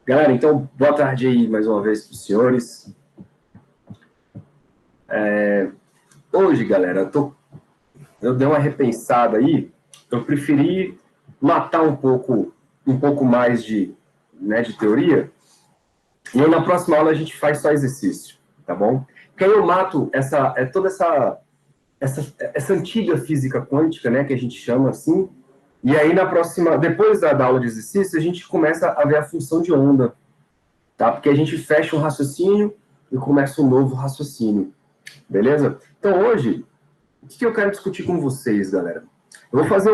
Galera, então, boa tarde aí mais uma vez para os senhores. Hoje, galera, eu dei uma repensada aí, eu preferi matar um pouco mais de teoria, e aí na próxima aula a gente faz só exercício, tá bom? Porque aí eu mato toda essa antiga física quântica, né, que a gente chama assim, e aí na próxima, depois da aula de exercício, a gente começa a ver a função de onda, tá? Porque a gente fecha um raciocínio e começa um novo raciocínio, beleza? Então hoje, o que eu quero discutir com vocês, galera? Eu vou fazer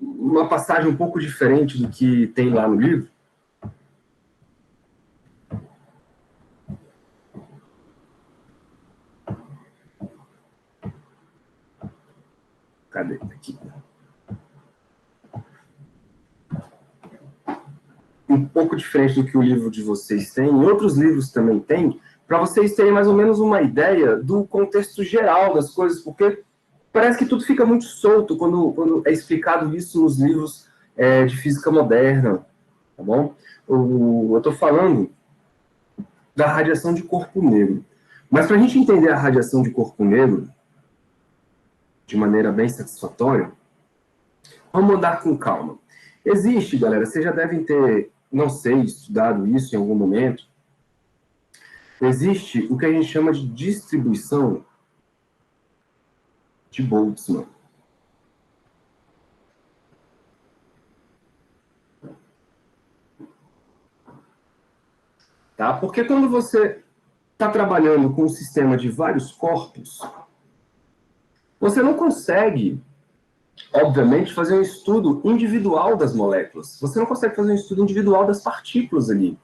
uma passagem um pouco diferente do que tem lá no livro. Cadê? Aqui. Um pouco diferente do que o livro de vocês tem, e outros livros também têm, para vocês terem mais ou menos uma ideia do contexto geral das coisas, porque parece que tudo fica muito solto quando é explicado isso nos livros de física moderna, tá bom? Eu estou falando da radiação de corpo negro. Mas para a gente entender a radiação de corpo negro de maneira bem satisfatória, vamos andar com calma. Existe, galera, vocês já devem ter, não sei, estudado isso em algum momento, existe o que a gente chama de distribuição de Boltzmann. Tá? Porque quando você está trabalhando com um sistema de vários corpos, você não consegue, obviamente, fazer um estudo individual das moléculas. Você não consegue fazer um estudo individual das partículas ali.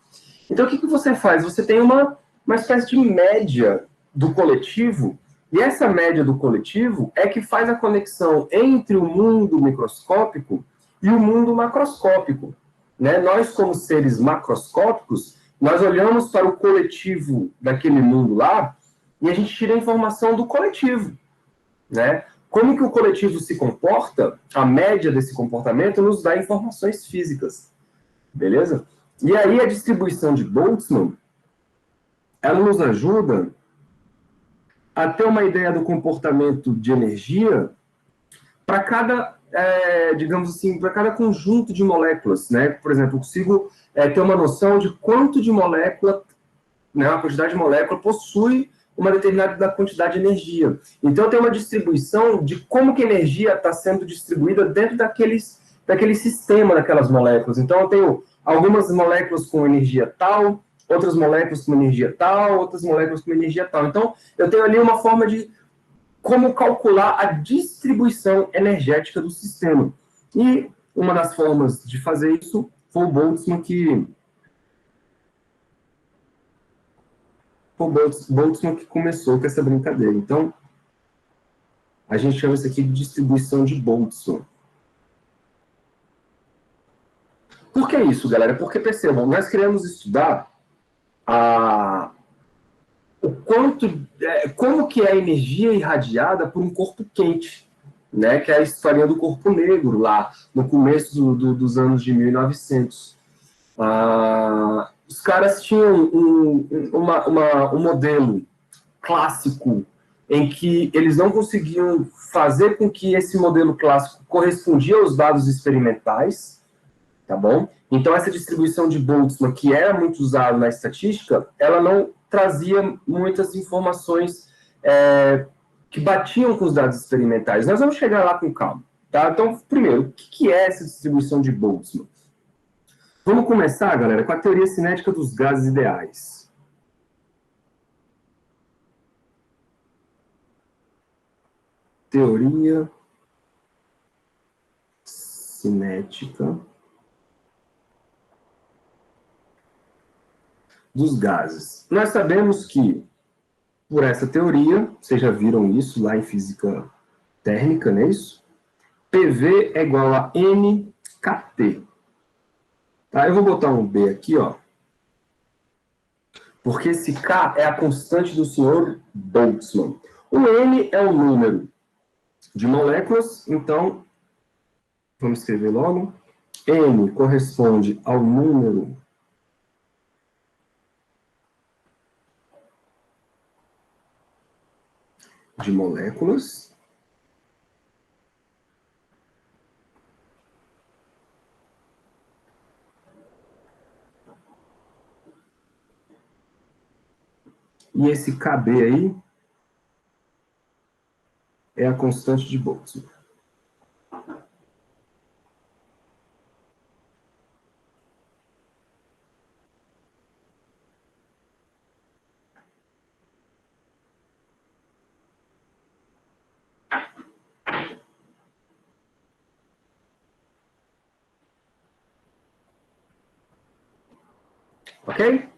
Então, o que você faz? Você tem uma espécie de média do coletivo, e essa média do coletivo é que faz a conexão entre o mundo microscópico e o mundo macroscópico. Né? Nós, como seres macroscópicos, nós olhamos para o coletivo daquele mundo lá e a gente tira a informação do coletivo. Né? Como que o coletivo se comporta, a média desse comportamento nos dá informações físicas. Beleza? E aí a distribuição de Boltzmann, ela nos ajuda a ter uma ideia do comportamento de energia para cada, digamos assim, para cada conjunto de moléculas, né? Por exemplo, eu consigo ter uma noção de quanto de molécula, né, a quantidade de molécula possui uma determinada quantidade de energia. Então, eu tenho uma distribuição de como que a energia está sendo distribuída dentro daquele sistema daquelas moléculas. Então, eu tenho algumas moléculas com energia tal, outras moléculas com energia tal, outras moléculas com energia tal. Então, eu tenho ali uma forma de como calcular a distribuição energética do sistema. E uma das formas de fazer isso foi o Boltzmann que começou com essa brincadeira. Então, a gente chama isso aqui de distribuição de Boltzmann. Por que isso, galera? Porque, percebam, nós queremos estudar como que é a energia irradiada por um corpo quente, né? Que é a historinha do corpo negro, lá no começo dos anos de 1900. Os caras tinham um modelo clássico em que eles não conseguiam fazer com que esse modelo clássico correspondia aos dados experimentais, tá bom? Então, essa distribuição de Boltzmann, que era muito usada na estatística, ela não trazia muitas informações que batiam com os dados experimentais. Nós vamos chegar lá com calma, tá? Então, primeiro, o que é essa distribuição de Boltzmann? Vamos começar, galera, com a teoria cinética dos gases ideais. Teoria cinética dos gases. Nós sabemos que, por essa teoria, vocês já viram isso lá em física térmica, não é isso? PV é igual a MKT. Tá? Eu vou botar um B aqui, ó, porque esse K é a constante do senhor Boltzmann. O M é o número de moléculas, então, vamos escrever logo. M corresponde ao número de moléculas e esse KB aí é a constante de Boltzmann. Ok?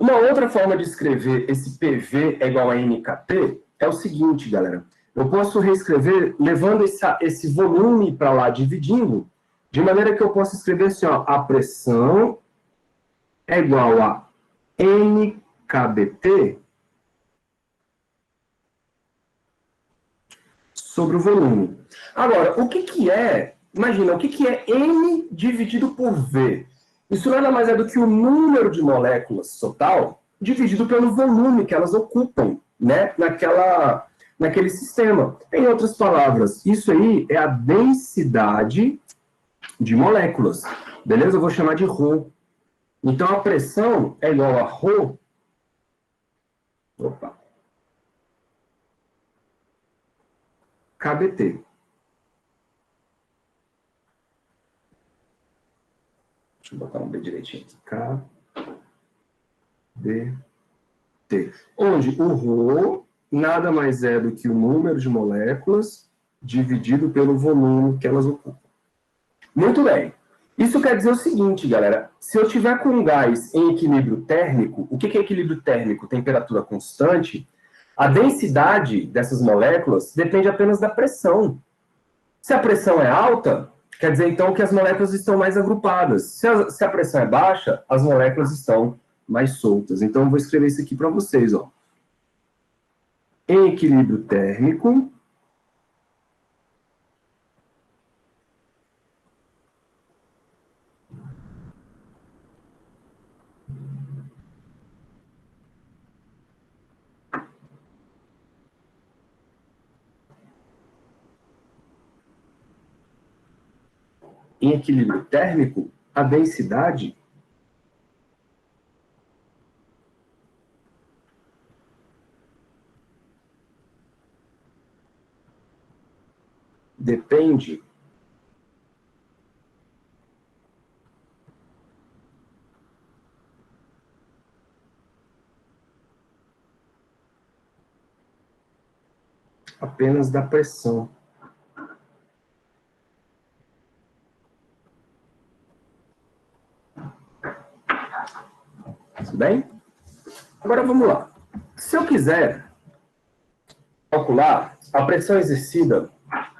Uma outra forma de escrever esse PV é igual a NKT é o seguinte, galera. Eu posso reescrever levando esse volume para lá, dividindo, de maneira que eu possa escrever assim, ó, a pressão é igual a NKBT sobre o volume. Agora, o que que é, imagina, o que que é N dividido por V? Isso nada mais é do que o número de moléculas total dividido pelo volume que elas ocupam, né, naquele sistema. Em outras palavras, isso aí é a densidade de moléculas, beleza? Eu vou chamar de ρ. Então, a pressão é igual a ρ, opa, kBt. Deixa eu botar um B direitinho aqui. kBt. Onde o ρ nada mais é do que o número de moléculas dividido pelo volume que elas ocupam. Muito bem. Isso quer dizer o seguinte, galera. Se eu tiver com um gás em equilíbrio térmico, o que é equilíbrio térmico? Temperatura constante. A densidade dessas moléculas depende apenas da pressão. Se a pressão é alta, quer dizer então que as moléculas estão mais agrupadas. Se a pressão é baixa, as moléculas estão mais soltas. Então eu vou escrever isso aqui para vocês, ó. Em equilíbrio térmico, a densidade depende apenas da pressão. Tudo bem? Agora vamos lá. Se eu quiser calcular a pressão exercida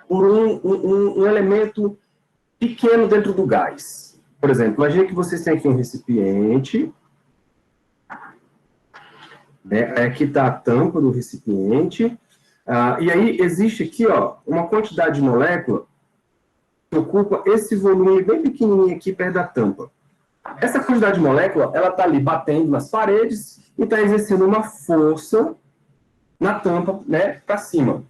por um elemento pequeno dentro do gás. Por exemplo, imagine que vocês têm aqui um recipiente, né? Aqui está a tampa do recipiente, e aí existe aqui, ó, uma quantidade de molécula que ocupa esse volume bem pequenininho aqui perto da tampa. Essa quantidade de molécula, ela está ali batendo nas paredes e está exercendo uma força na tampa, né, para cima.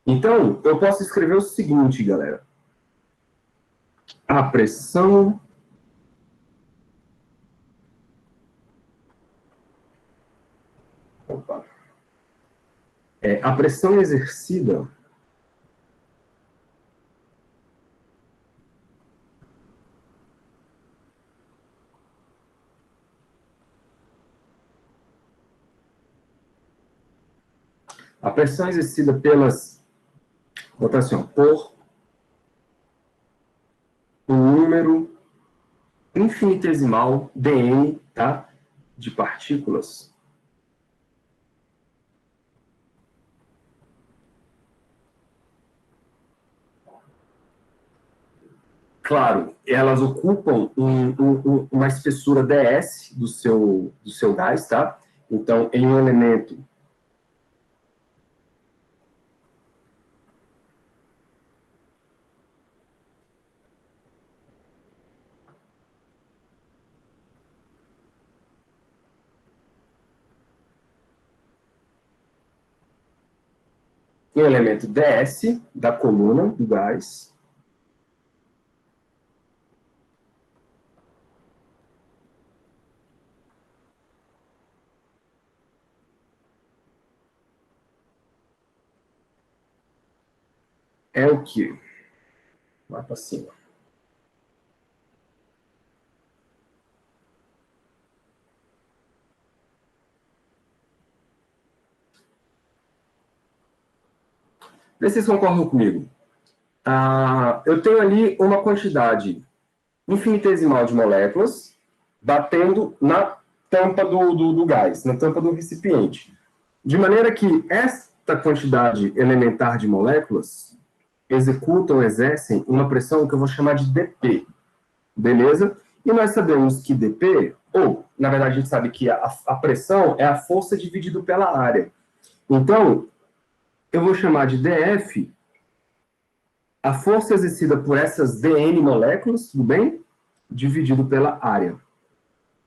Então, eu posso escrever o seguinte, galera. A pressão opa, a pressão exercida pelas, botar assim, ó, por um número infinitesimal dn, tá, de partículas. Claro, elas ocupam uma espessura ds do seu gás, tá? Então, em um elemento em elemento ds da coluna do gás. É o que? Lá para cima. Vê se vocês concordam comigo. Eu tenho ali uma quantidade infinitesimal de moléculas batendo na tampa do gás, na tampa do recipiente. De maneira que esta quantidade elementar de moléculas executam, exercem uma pressão que eu vou chamar de dP. Beleza? E nós sabemos que dP, ou, na verdade, a gente sabe que a pressão é a força dividido pela área. Então, eu vou chamar de dF a força exercida por essas dN moléculas, tudo bem? Dividido pela área.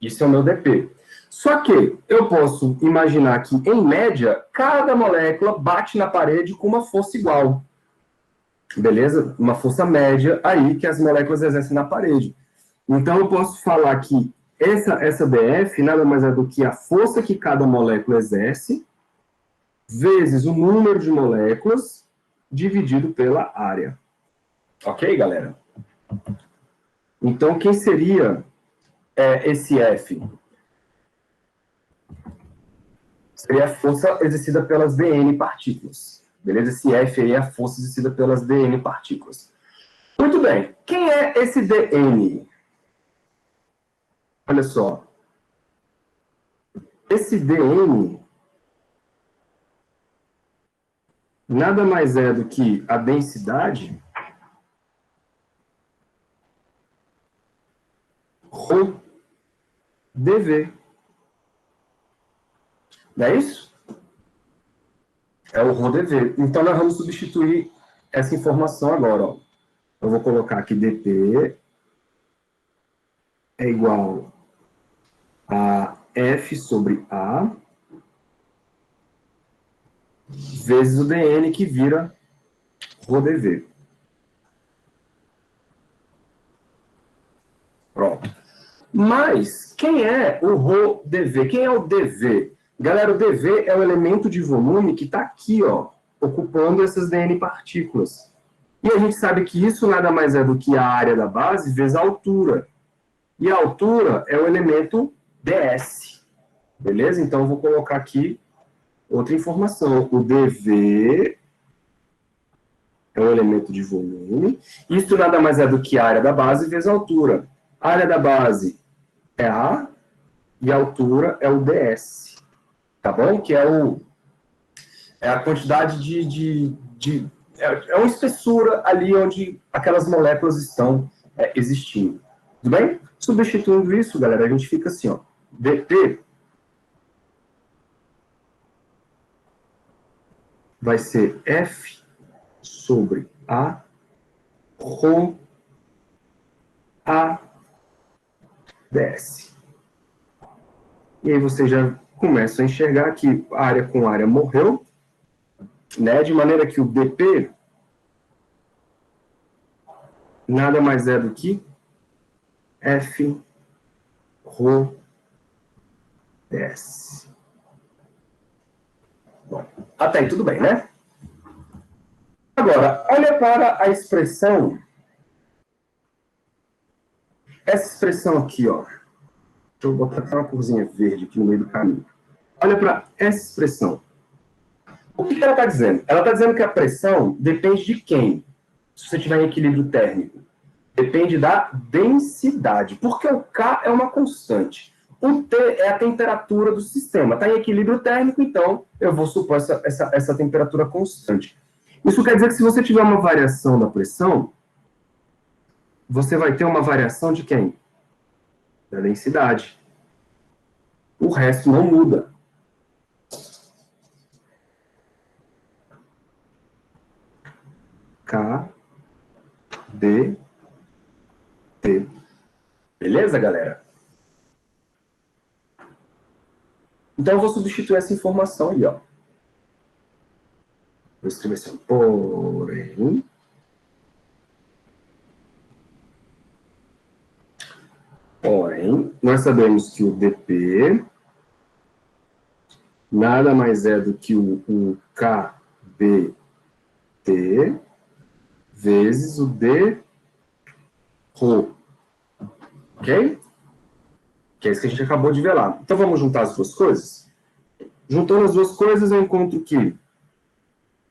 Isso é o meu dP. Só que eu posso imaginar que, em média, cada molécula bate na parede com uma força igual. Beleza? Uma força média aí que as moléculas exercem na parede. Então, eu posso falar que essa dF nada mais é do que a força que cada molécula exerce vezes o número de moléculas dividido pela área. Ok, galera? Então, quem seria esse F? Seria a força exercida pelas dN partículas. Beleza? Esse F aí é a força exercida pelas dN partículas. Muito bem. Quem é esse dN? Olha só. Esse dN nada mais é do que a densidade ρ dV. Não é isso? É o ρ dV. Então, nós vamos substituir essa informação agora. Ó. Eu vou colocar aqui dP é igual a F sobre A vezes o dN, que vira ρ dV. Pronto. Mas, quem é o ρ dV? Quem é o dV? Galera, o dV é o elemento de volume que está aqui, ó, ocupando essas dN partículas. E a gente sabe que isso nada mais é do que a área da base vezes a altura. E a altura é o elemento ds. Beleza? Então, eu vou colocar aqui outra informação. O dV é um elemento de volume. Isso nada mais é do que a área da base vezes a altura. A área da base é A e a altura é o ds. Tá bom? Que é a quantidade é uma espessura ali onde aquelas moléculas estão existindo. Tudo bem? Substituindo isso, galera, a gente fica assim, ó. dP vai ser F sobre A ρ A ds. E aí você já começa a enxergar que área com área morreu, né? De maneira que o dP nada mais é do que F ρ ds. Bom, até aí tudo bem, né? Agora, olha para a expressão. Essa expressão aqui, ó. Deixa eu botar até uma corzinha verde aqui no meio do caminho. Olha para essa expressão. O que ela está dizendo? Ela está dizendo que a pressão depende de quem? Se você tiver em equilíbrio térmico. Depende da densidade. Porque o K é uma constante. O T é a temperatura do sistema. Está em equilíbrio térmico, então eu vou supor essa temperatura constante. Isso quer dizer que se você tiver uma variação da pressão, você vai ter uma variação de quem? Da densidade. O resto não muda. K, D, T. Beleza, galera? Então eu vou substituir essa informação aí, ó. Vou escrever assim, porém, nós sabemos que o dp nada mais é do que o kbt vezes o d ρ, ok? Que é isso que a gente acabou de ver lá. Então, vamos juntar as duas coisas? Juntando as duas coisas, eu encontro que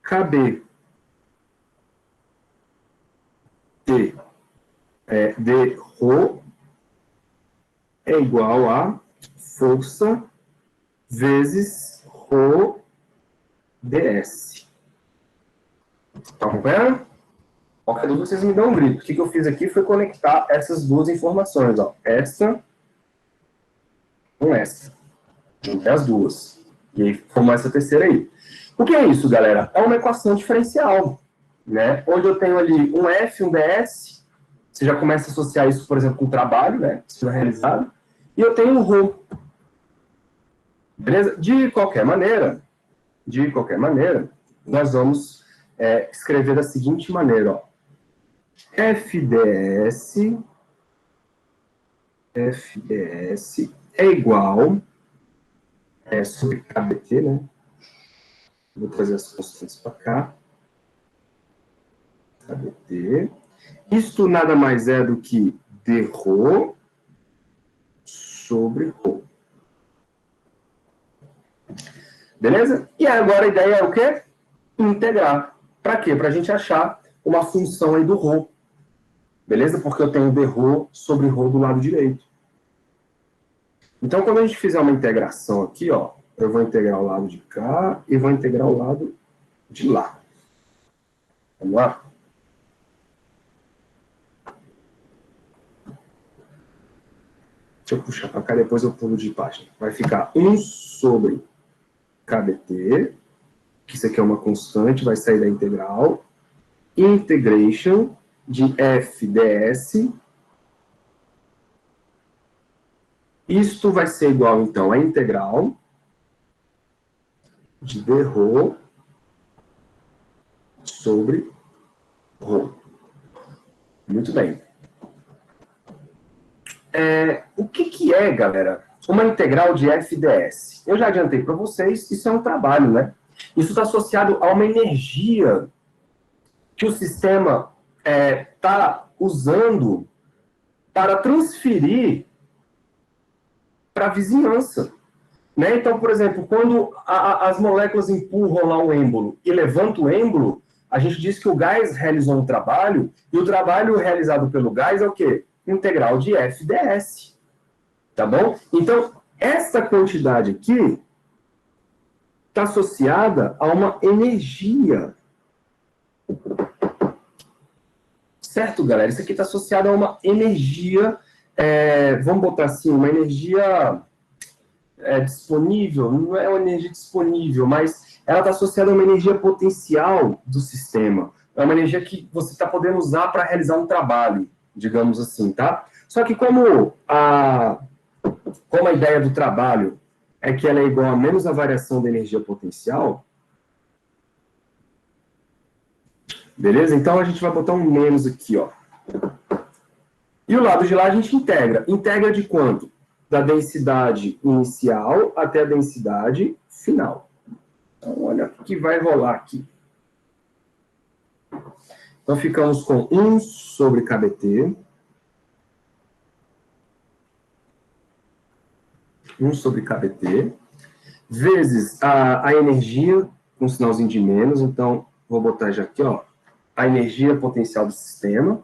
kbt d ρ é igual a força vezes ρ ds. Tá acompanhando? Qualquer dúvida, vocês me dão um grito. O que eu fiz aqui foi conectar essas duas informações, ó. Essa com essa. Juntei as duas. E aí formou essa terceira aí. O que é isso, galera? É uma equação diferencial, né? Onde eu tenho ali um F, um ds. Você já começa a associar isso, por exemplo, com o trabalho, né? Sendo realizado. E eu tenho um ρ. Beleza? De qualquer maneira, nós vamos escrever da seguinte maneira, ó. FDS é igual sobre KBT, né? Vou trazer as constantes para cá. KBT. Isto nada mais é do que dρ sobre ρ. Beleza? E agora a ideia é o quê? Integrar. Para quê? Para a gente achar uma função aí do ρ. Beleza? Porque eu tenho dρ sobre ρ do lado direito. Então, quando a gente fizer uma integração aqui, ó, eu vou integrar o lado de cá e vou integrar o lado de lá. Vamos lá? Deixa eu puxar para cá, depois eu pulo de página. Vai ficar 1 sobre KBT, que isso aqui é uma constante, vai sair da integral, integration de f ds. Isto vai ser igual, então, a integral de dρ sobre ρ. Muito bem. O que é, galera, uma integral de f ds? Eu já adiantei para vocês, isso é um trabalho, né? Isso está associado a uma energia que o sistema está usando para transferir para a vizinhança. Né? Então, por exemplo, quando as moléculas empurram lá o êmbolo e levantam o êmbolo, a gente diz que o gás realizou um trabalho, e o trabalho realizado pelo gás é o quê? Integral de f ds. Tá bom? Então, essa quantidade aqui está associada a uma energia. Certo, galera? Isso aqui está associado a uma energia, vamos botar assim, uma energia disponível, não é uma energia disponível, mas ela está associada a uma energia potencial do sistema. É uma energia que você está podendo usar para realizar um trabalho, digamos assim, tá? Só que como a ideia do trabalho é que ela é igual a menos a variação da energia potencial, beleza? Então a gente vai botar um menos aqui, ó. E o lado de lá a gente integra. Integra de quanto? Da densidade inicial até a densidade final. Então, olha o que vai rolar aqui. Então, ficamos com 1 sobre KBT. 1 sobre KBT. Vezes a energia, com um sinalzinho de menos. Então, vou botar já aqui, ó. A energia potencial do sistema.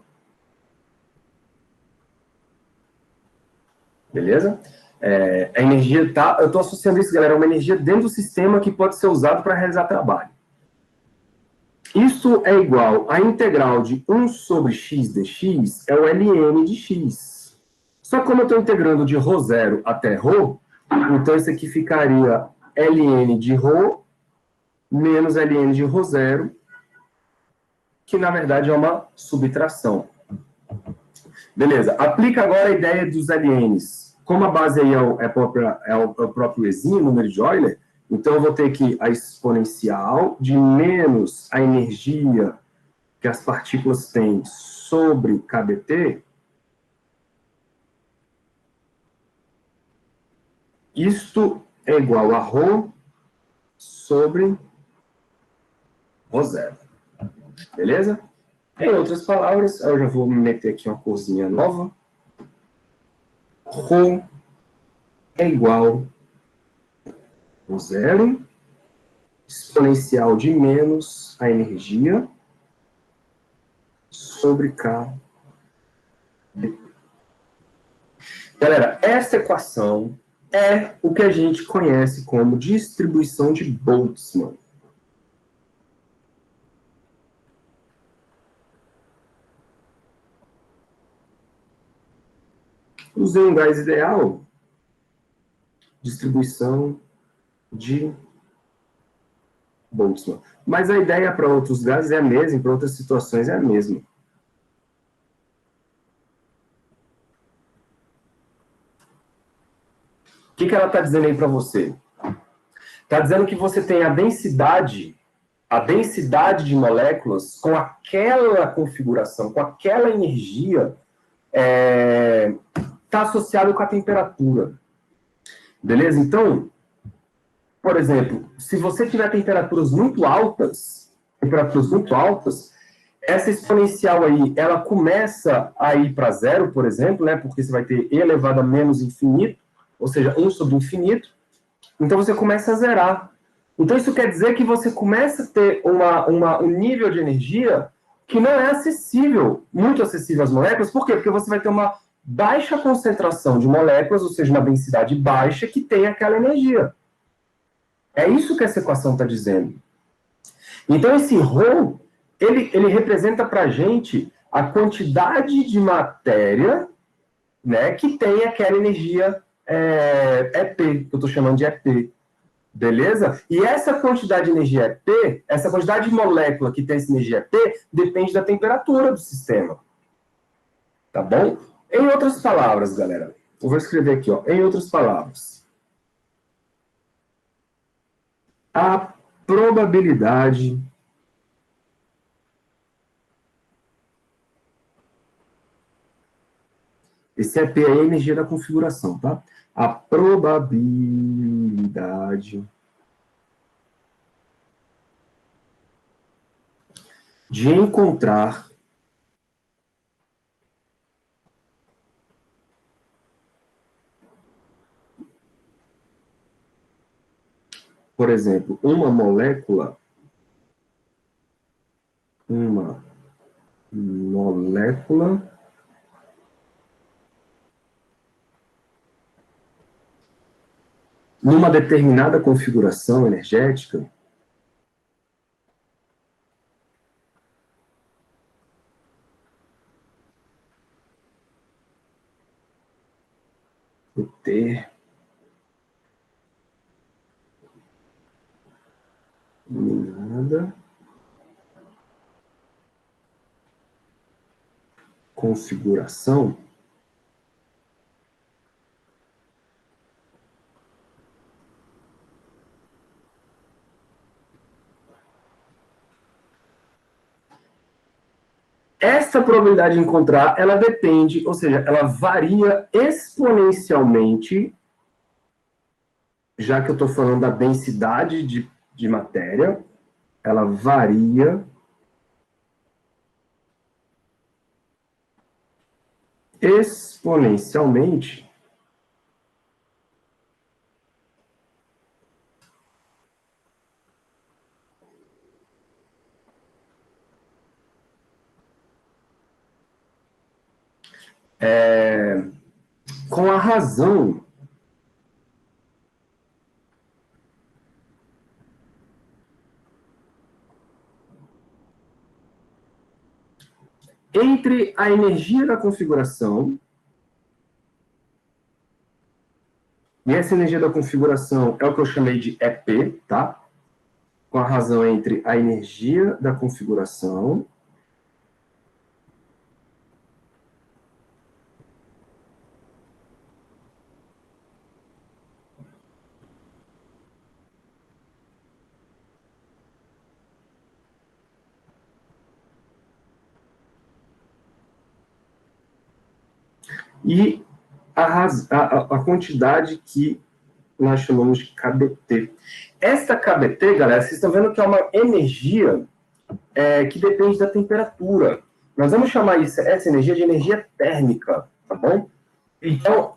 Beleza? A energia tá... Eu estou associando isso, galera, a uma energia dentro do sistema que pode ser usado para realizar trabalho. Isso é igual a integral de 1 sobre x dx, é o ln de x. Só que como eu estou integrando de ρ0 até ρ, então isso aqui ficaria ln de ρ menos ln de ρ0, que na verdade é uma subtração. Beleza, aplica agora a ideia dos ln's. Como a base aí é o próprio Ezinho, o número de Euler, Então, eu vou ter aqui a exponencial de menos a energia que as partículas têm sobre kBt. Isto é igual a ρ sobre ρ0. Beleza? Em outras palavras, eu já vou meter aqui uma corzinha nova. Ρ é igual a zero, exponencial de menos a energia sobre K. Galera, essa equação é o que a gente conhece como distribuição de Boltzmann. Usei um gás ideal, distribuição de Boltzmann. Mas a ideia para outros gases é a mesma, para outras situações é a mesma. O que ela está dizendo aí para você? Está dizendo que você tem a densidade de moléculas com aquela configuração, com aquela energia, está associado com a temperatura. Beleza? Então, por exemplo, se você tiver temperaturas muito altas, essa exponencial aí, ela começa a ir para zero, por exemplo, né? Porque você vai ter e elevado a menos infinito, ou seja, 1 sobre infinito. Então você começa a zerar. Então isso quer dizer que você começa a ter um nível de energia que não é acessível, muito acessível às moléculas. Por quê? Porque você vai ter uma baixa concentração de moléculas, ou seja, uma densidade baixa que tem aquela energia. É isso que essa equação está dizendo. Então esse ρ, ele representa para a gente a quantidade de matéria, né, que tem aquela energia EP, que eu estou chamando de EP. Beleza? E essa quantidade de energia EP, essa quantidade de molécula que tem essa energia EP, depende da temperatura do sistema. Tá bom? Em outras palavras, galera, eu vou escrever aqui, ó. Em outras palavras, a probabilidade esse EP é a energia da configuração, tá? A probabilidade de encontrar por exemplo, uma molécula numa determinada configuração energética, determinada configuração, essa probabilidade de encontrar, ela depende, ou seja, ela varia exponencialmente, já que eu estou falando da densidade de matéria, ela varia exponencialmente com a razão entre a energia da configuração, e essa energia da configuração é o que eu chamei de EP, tá? Com a razão entre a energia da configuração e a quantidade que nós chamamos de KBT. Esta KBT, galera, vocês estão vendo que é uma energia que depende da temperatura. Nós vamos chamar essa energia de energia térmica, tá bom? Então,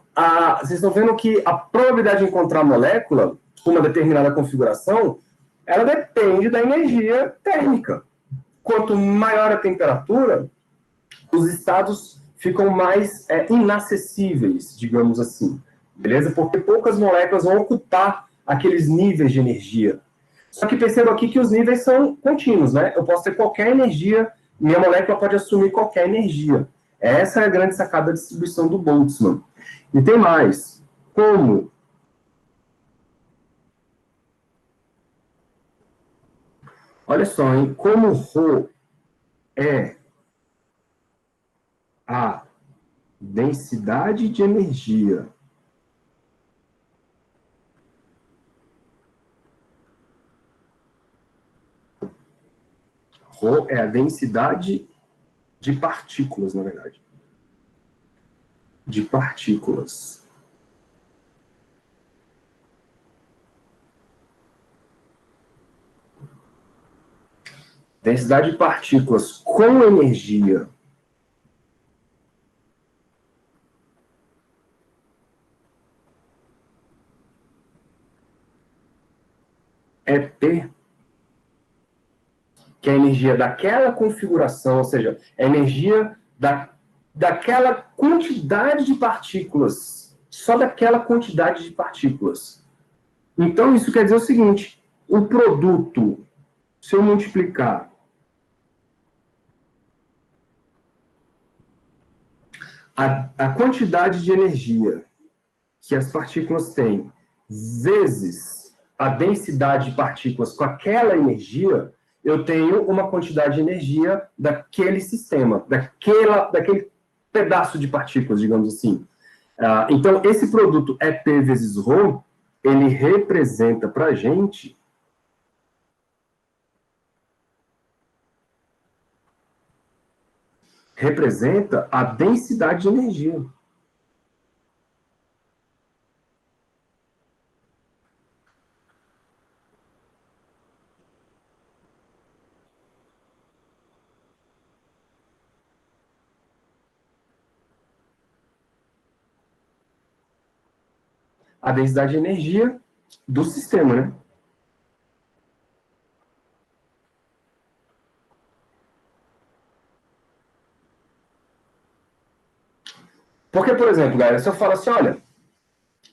vocês estão vendo que a probabilidade de encontrar molécula com uma determinada configuração, ela depende da energia térmica. Quanto maior a temperatura, os estados ficam mais inacessíveis, digamos assim. Beleza? Porque poucas moléculas vão ocupar aqueles níveis de energia. Só que perceba aqui que os níveis são contínuos, né? Eu posso ter qualquer energia, minha molécula pode assumir qualquer energia. Essa é a grande sacada da distribuição do Boltzmann. E tem mais. Como? Olha só, hein? Como ρ é a densidade de energia ρ é a densidade de partículas, na verdade. De partículas. Densidade de partículas com energia é P, que é a energia daquela configuração, ou seja, é a energia daquela quantidade de partículas, só daquela quantidade de partículas. Então, isso quer dizer o seguinte, o produto, se eu multiplicar a quantidade de energia que as partículas têm vezes a densidade de partículas com aquela energia, eu tenho uma quantidade de energia daquele sistema, daquele pedaço de partículas, digamos assim. Então, esse produto EP vezes ρ, ele representa para a gente a densidade de energia. A densidade de energia do sistema, né? Porque, por exemplo, galera, se eu falo assim, olha,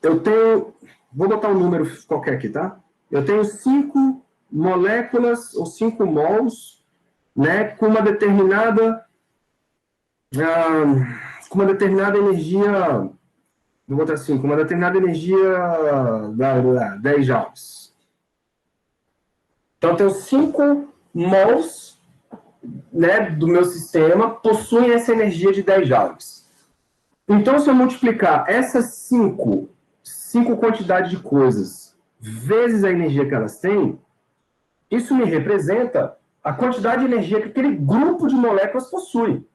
eu tenho, vou botar um número qualquer aqui, tá? Eu tenho 5 moléculas ou 5 mols, né, com uma determinada energia, vou botar assim, com uma determinada energia 10 joules. Então, eu tenho 5 mols, né, do meu sistema possuem essa energia de 10 joules. Então, se eu multiplicar essas 5 quantidades de coisas vezes a energia que elas têm, isso me representa a quantidade de energia que aquele grupo de moléculas possui.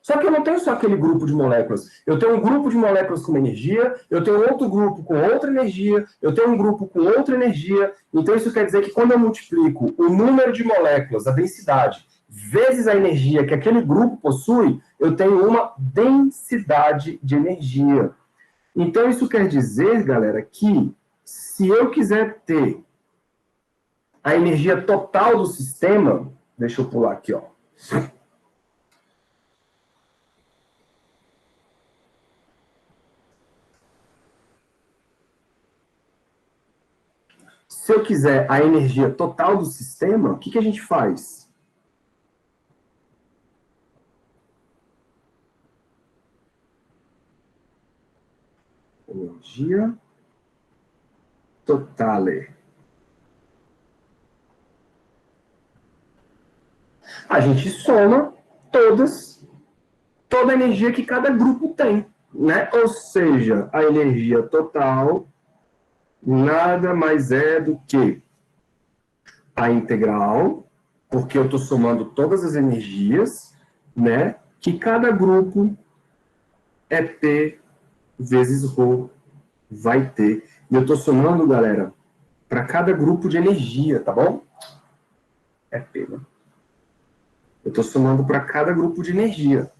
Só que eu não tenho só aquele grupo de moléculas. Eu tenho um grupo de moléculas com uma energia, eu tenho outro grupo com outra energia, eu tenho um grupo com outra energia. Então, isso quer dizer que quando eu multiplico o número de moléculas, a densidade, vezes a energia que aquele grupo possui, eu tenho uma densidade de energia. Então, isso quer dizer, galera, que se eu quiser ter a energia total do sistema, deixa eu pular aqui, ó. Se eu quiser a energia total do sistema, o que a gente faz? Energia totale. A gente soma toda a energia que cada grupo tem, né? Ou seja, a energia total nada mais é do que a integral, porque eu estou somando todas as energias, né, que cada grupo EP vezes Rho vai ter. E eu estou somando, galera, para cada grupo de energia, tá bom? EP, né? Eu estou somando para cada grupo de energia.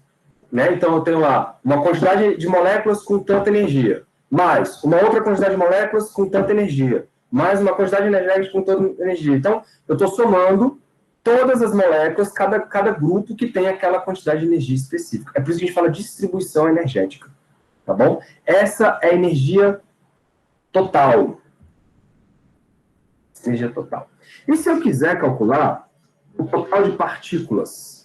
Né? Então, eu tenho lá uma quantidade de moléculas com tanta energia, mais uma outra quantidade de moléculas com tanta energia, mais uma quantidade energética com tanta energia. Então, eu estou somando todas as moléculas, cada grupo que tem aquela quantidade de energia específica. É por isso que a gente fala distribuição energética, tá bom? Essa é a energia total. Energia total. E se eu quiser calcular o total de partículas?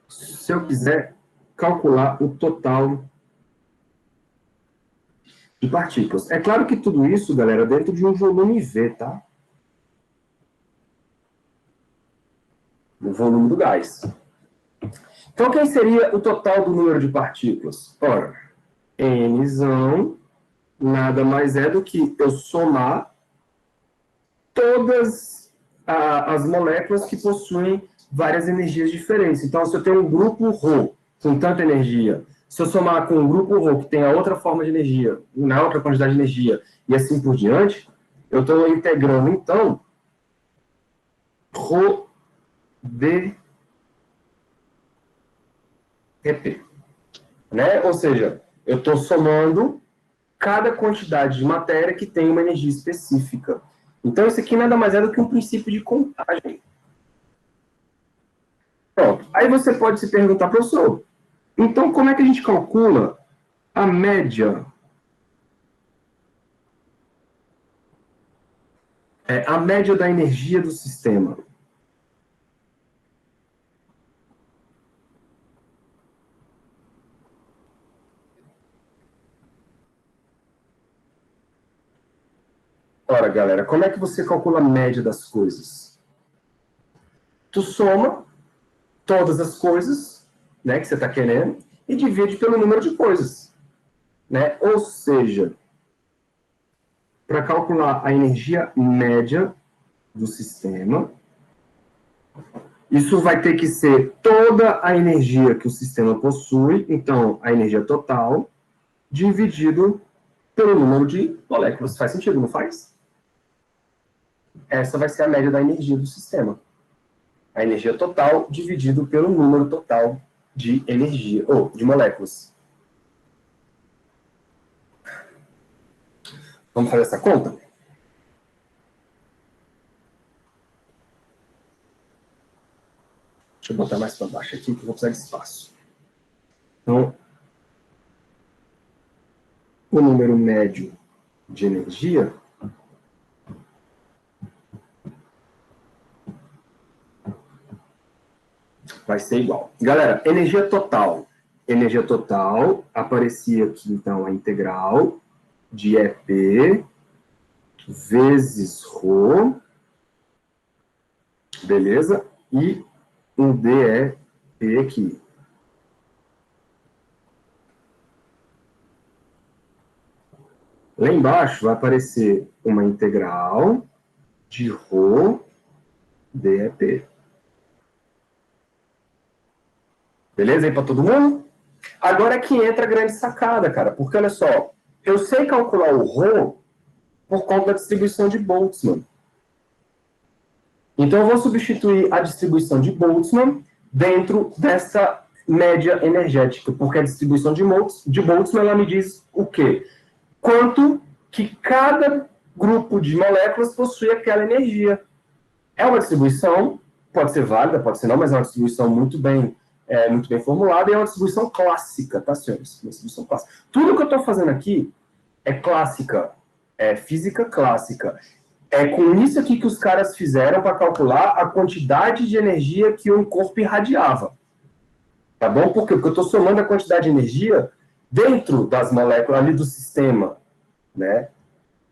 Se eu quiser calcular o total de partículas. É claro que tudo isso, galera, dentro de um volume V, tá? O volume do gás. Então, quem seria o total do número de partículas? Ora, Nzão nada mais é do que eu somar todas as moléculas que possuem várias energias diferentes. Então, se eu tenho um grupo Rho com tanta energia, se eu somar com um grupo Rho que tem a outra forma de energia, na outra quantidade de energia, e assim por diante, eu estou integrando, então, Rho de EP. Né? Ou seja, eu estou somando cada quantidade de matéria que tem uma energia específica. Então, isso aqui nada mais é do que um princípio de contagem. Pronto. Aí você pode se perguntar, professor, então como é que a gente calcula a média? A média da energia do sistema. Ora, galera, como é que você calcula a média das coisas? Tu soma todas as coisas, né, que você está querendo e divide pelo número de coisas, né? Ou seja, para calcular a energia média do sistema, isso vai ter que ser toda a energia que o sistema possui, então a energia total, dividido pelo número de moléculas. Faz sentido, não faz? Essa vai ser a média da energia do sistema. A energia total dividido pelo número total de energia, ou de moléculas. Vamos fazer essa conta? Deixa eu botar mais para baixo aqui, que eu vou precisar de espaço. Então, o número médio de energia vai ser igual. Galera, energia total. Energia total, aparecia aqui, então, a integral de EP vezes Rho, beleza? E um DEP aqui. Lá embaixo vai aparecer uma integral de Rho DEP. Beleza aí para todo mundo? Agora é que entra a grande sacada, cara, porque olha só, eu sei calcular o Rho por conta da distribuição de Boltzmann. Então eu vou substituir a distribuição de Boltzmann dentro dessa média energética, porque a distribuição de Boltzmann ela me diz o quê? Quanto que cada grupo de moléculas possui aquela energia. É uma distribuição, pode ser válida, pode ser não, mas é uma distribuição muito bem formulada e é uma distribuição clássica, tá, senhores? Uma distribuição clássica. Tudo que eu estou fazendo aqui é clássica, é física clássica. É com isso aqui que os caras fizeram para calcular a quantidade de energia que um corpo irradiava. Tá bom? Por quê? Porque eu estou somando a quantidade de energia dentro das moléculas ali do sistema, né?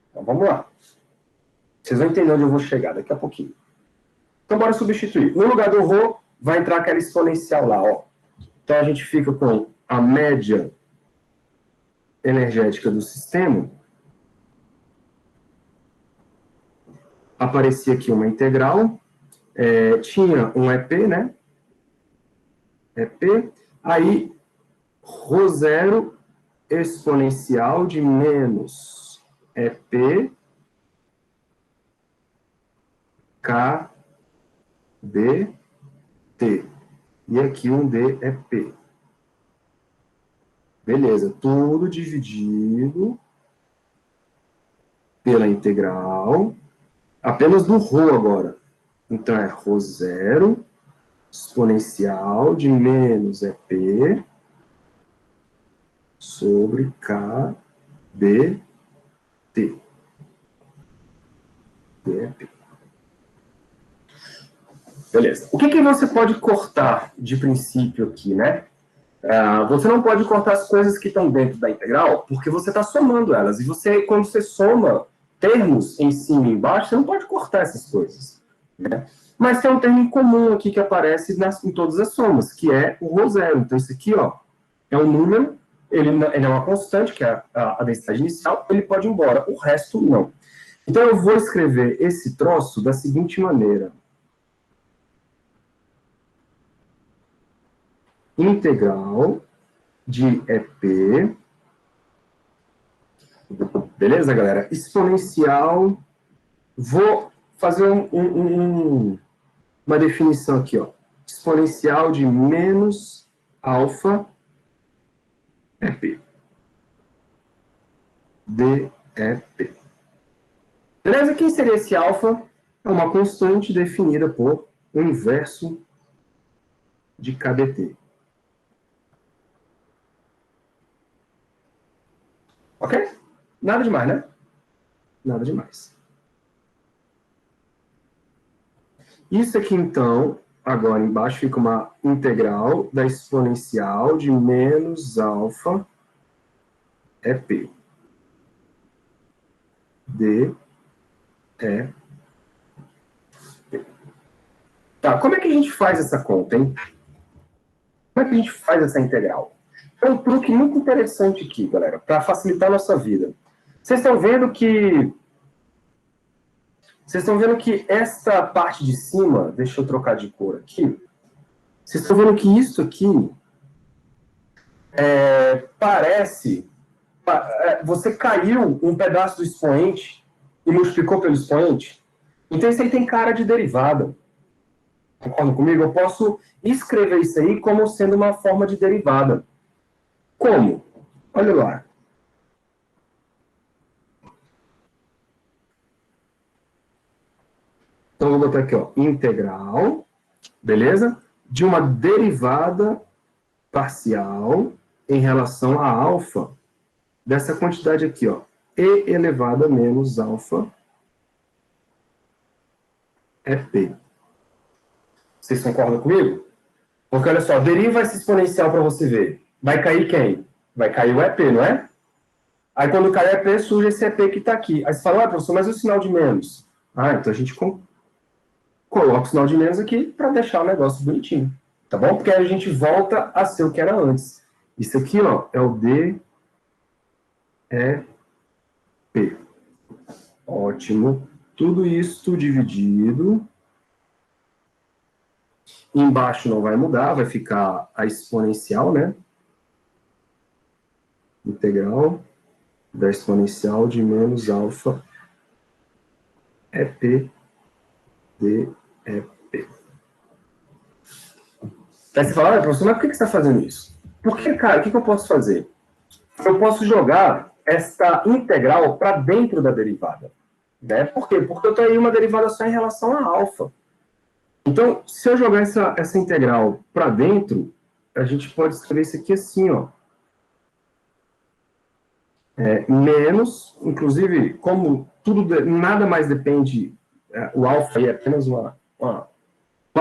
Então vamos lá. Vocês vão entender onde eu vou chegar daqui a pouquinho. Então bora substituir. No lugar do Rho, vai entrar aquela exponencial lá, ó. Então, a gente fica com a média energética do sistema. Aparecia aqui uma integral. Tinha um EP, né? EP. Aí, ρ0 exponencial de menos EP K dt. E aqui um D é P. Beleza, tudo dividido pela integral, apenas do ρ agora. Então, é ρ0 exponencial de menos EP sobre K dt. dp. Beleza. O que você pode cortar de princípio aqui, né? Você não pode cortar as coisas que estão dentro da integral, porque você está somando elas. E você, quando você soma termos em cima e embaixo, você não pode cortar essas coisas, né? Mas tem um termo em comum aqui que aparece em todas as somas, que é o ρ0. Então, isso aqui, ó, é um número, ele é uma constante, que é a densidade inicial, ele pode ir embora, o resto não. Então, eu vou escrever esse troço da seguinte maneira. Integral de EP, beleza, galera? Exponencial, vou fazer uma definição aqui, ó. Exponencial de menos alfa EP. DEP. Beleza? Quem seria esse alfa? É uma constante definida por o inverso de KDT. Ok? Nada demais, né? Nada demais. Isso aqui, então, agora embaixo fica uma integral da exponencial de menos alfa EP. D, E, P. Tá, como é que a gente faz essa conta, hein? Como é que a gente faz essa integral? É um truque muito interessante aqui, galera, para facilitar a nossa vida. Vocês estão vendo que essa parte de cima, deixa eu trocar de cor aqui, vocês estão vendo que isso aqui parece, você caiu um pedaço do expoente e multiplicou pelo expoente, então isso aí tem cara de derivada. Concorda comigo? Eu posso escrever isso aí como sendo uma forma de derivada. Como? Olha lá. Então, eu vou botar aqui, ó, integral, beleza? De uma derivada parcial em relação a alfa dessa quantidade aqui, ó, e elevado a menos alfa é P. Vocês concordam comigo? Porque, olha só, deriva esse exponencial para você ver. Vai cair quem? Vai cair o EP, não é? Aí, quando cai o EP, surge esse EP que está aqui. Aí você fala, professor, mas o sinal de menos? Então a gente coloca o sinal de menos aqui para deixar o negócio bonitinho. Tá bom? Porque aí a gente volta a ser o que era antes. Isso aqui, ó, é o DEP. Ótimo. Tudo isso dividido. Embaixo não vai mudar, vai ficar a exponencial, né? Integral da exponencial de menos alfa EP DEP. Aí você fala, professor, mas por que você está fazendo isso? Porque, cara, o que eu posso fazer? Eu posso jogar esta integral para dentro da derivada. Né? Por quê? Porque eu tenho uma derivada só em relação a alfa. Então, se eu jogar essa integral para dentro, a gente pode escrever isso aqui assim, ó. Menos, inclusive, como nada mais depende, o alfa é apenas uma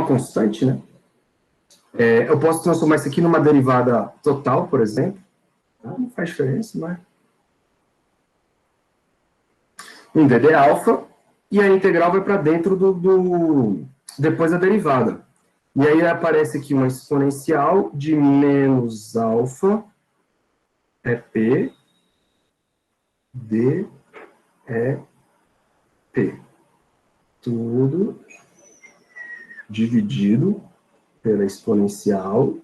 constante, né? Eu posso transformar isso aqui numa derivada total, por exemplo. Não faz diferença, mas... Um d de alfa, e a integral vai para dentro depois da derivada. E aí aparece aqui uma exponencial de menos alfa é P, D é P. Tudo dividido pela exponencial,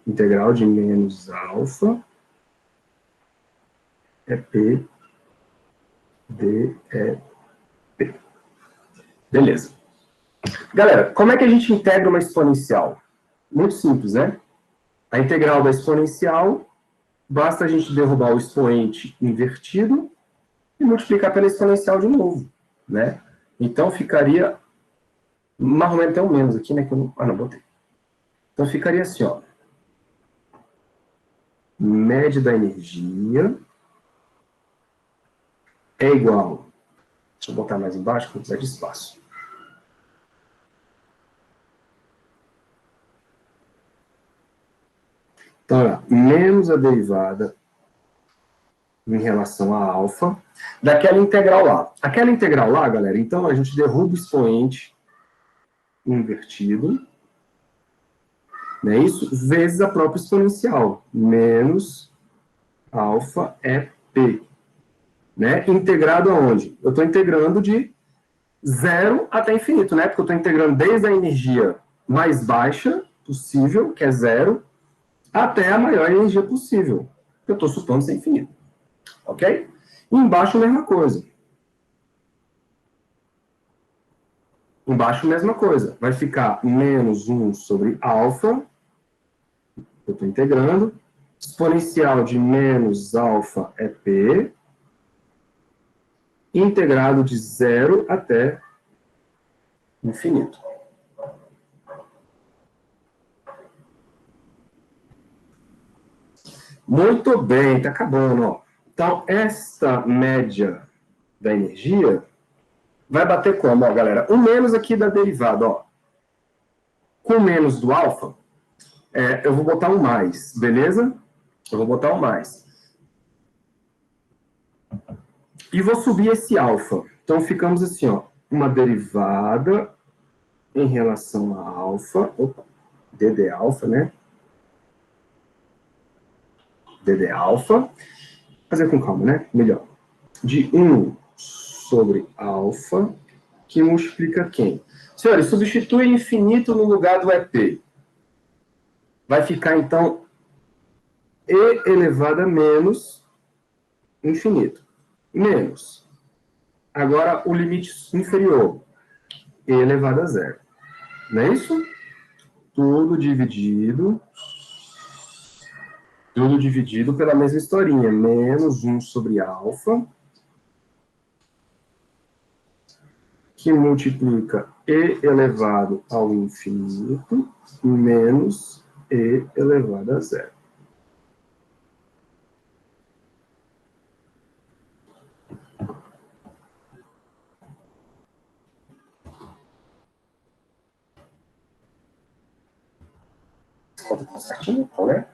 integral de menos alfa é P, D é P. Beleza. Galera, como é que a gente integra uma exponencial? Muito simples, né? A integral da exponencial, basta a gente derrubar o expoente invertido e multiplicar pela exponencial de novo, né? Então, ficaria... Mais ou menos até um menos aqui, né? Que eu não... Ah, não, botei. Então, ficaria assim, ó. Média da energia é igual... Deixa eu botar mais embaixo, para precisar de espaço. Então, olha, menos a derivada em relação a alfa, daquela integral lá. Aquela integral lá, galera, então a gente derruba o expoente invertido, não é isso? Vezes a própria exponencial, menos alfa é P. Né? Integrado aonde? Eu estou integrando de zero até infinito, né? Porque eu estou integrando desde a energia mais baixa possível, que é zero, até a maior energia possível, que eu estou supondo ser infinito. Ok? E embaixo a mesma coisa. Embaixo a mesma coisa. Vai ficar menos 1 sobre alfa, eu estou integrando, exponencial de menos alfa é P, integrado de zero até infinito. Muito bem, está acabando. Ó. Então, esta média da energia vai bater como, ó, galera? O menos aqui da derivada, ó. Com menos do alfa, eu vou botar um mais, beleza? Eu vou botar um mais. E vou subir esse alfa. Então, ficamos assim, ó. Uma derivada em relação a alfa. Opa, dd alfa, né? dd alfa. Fazer com calma, né? Melhor. De 1 sobre alfa, que multiplica quem? Senhores, substitui infinito no lugar do EP. Vai ficar, então, e elevado a menos infinito. Menos. Agora, o limite inferior. E elevado a zero. Não é isso? Tudo dividido pela mesma historinha. Menos 1 sobre alfa, que multiplica e elevado ao infinito, menos e elevado a zero. Certinho, né?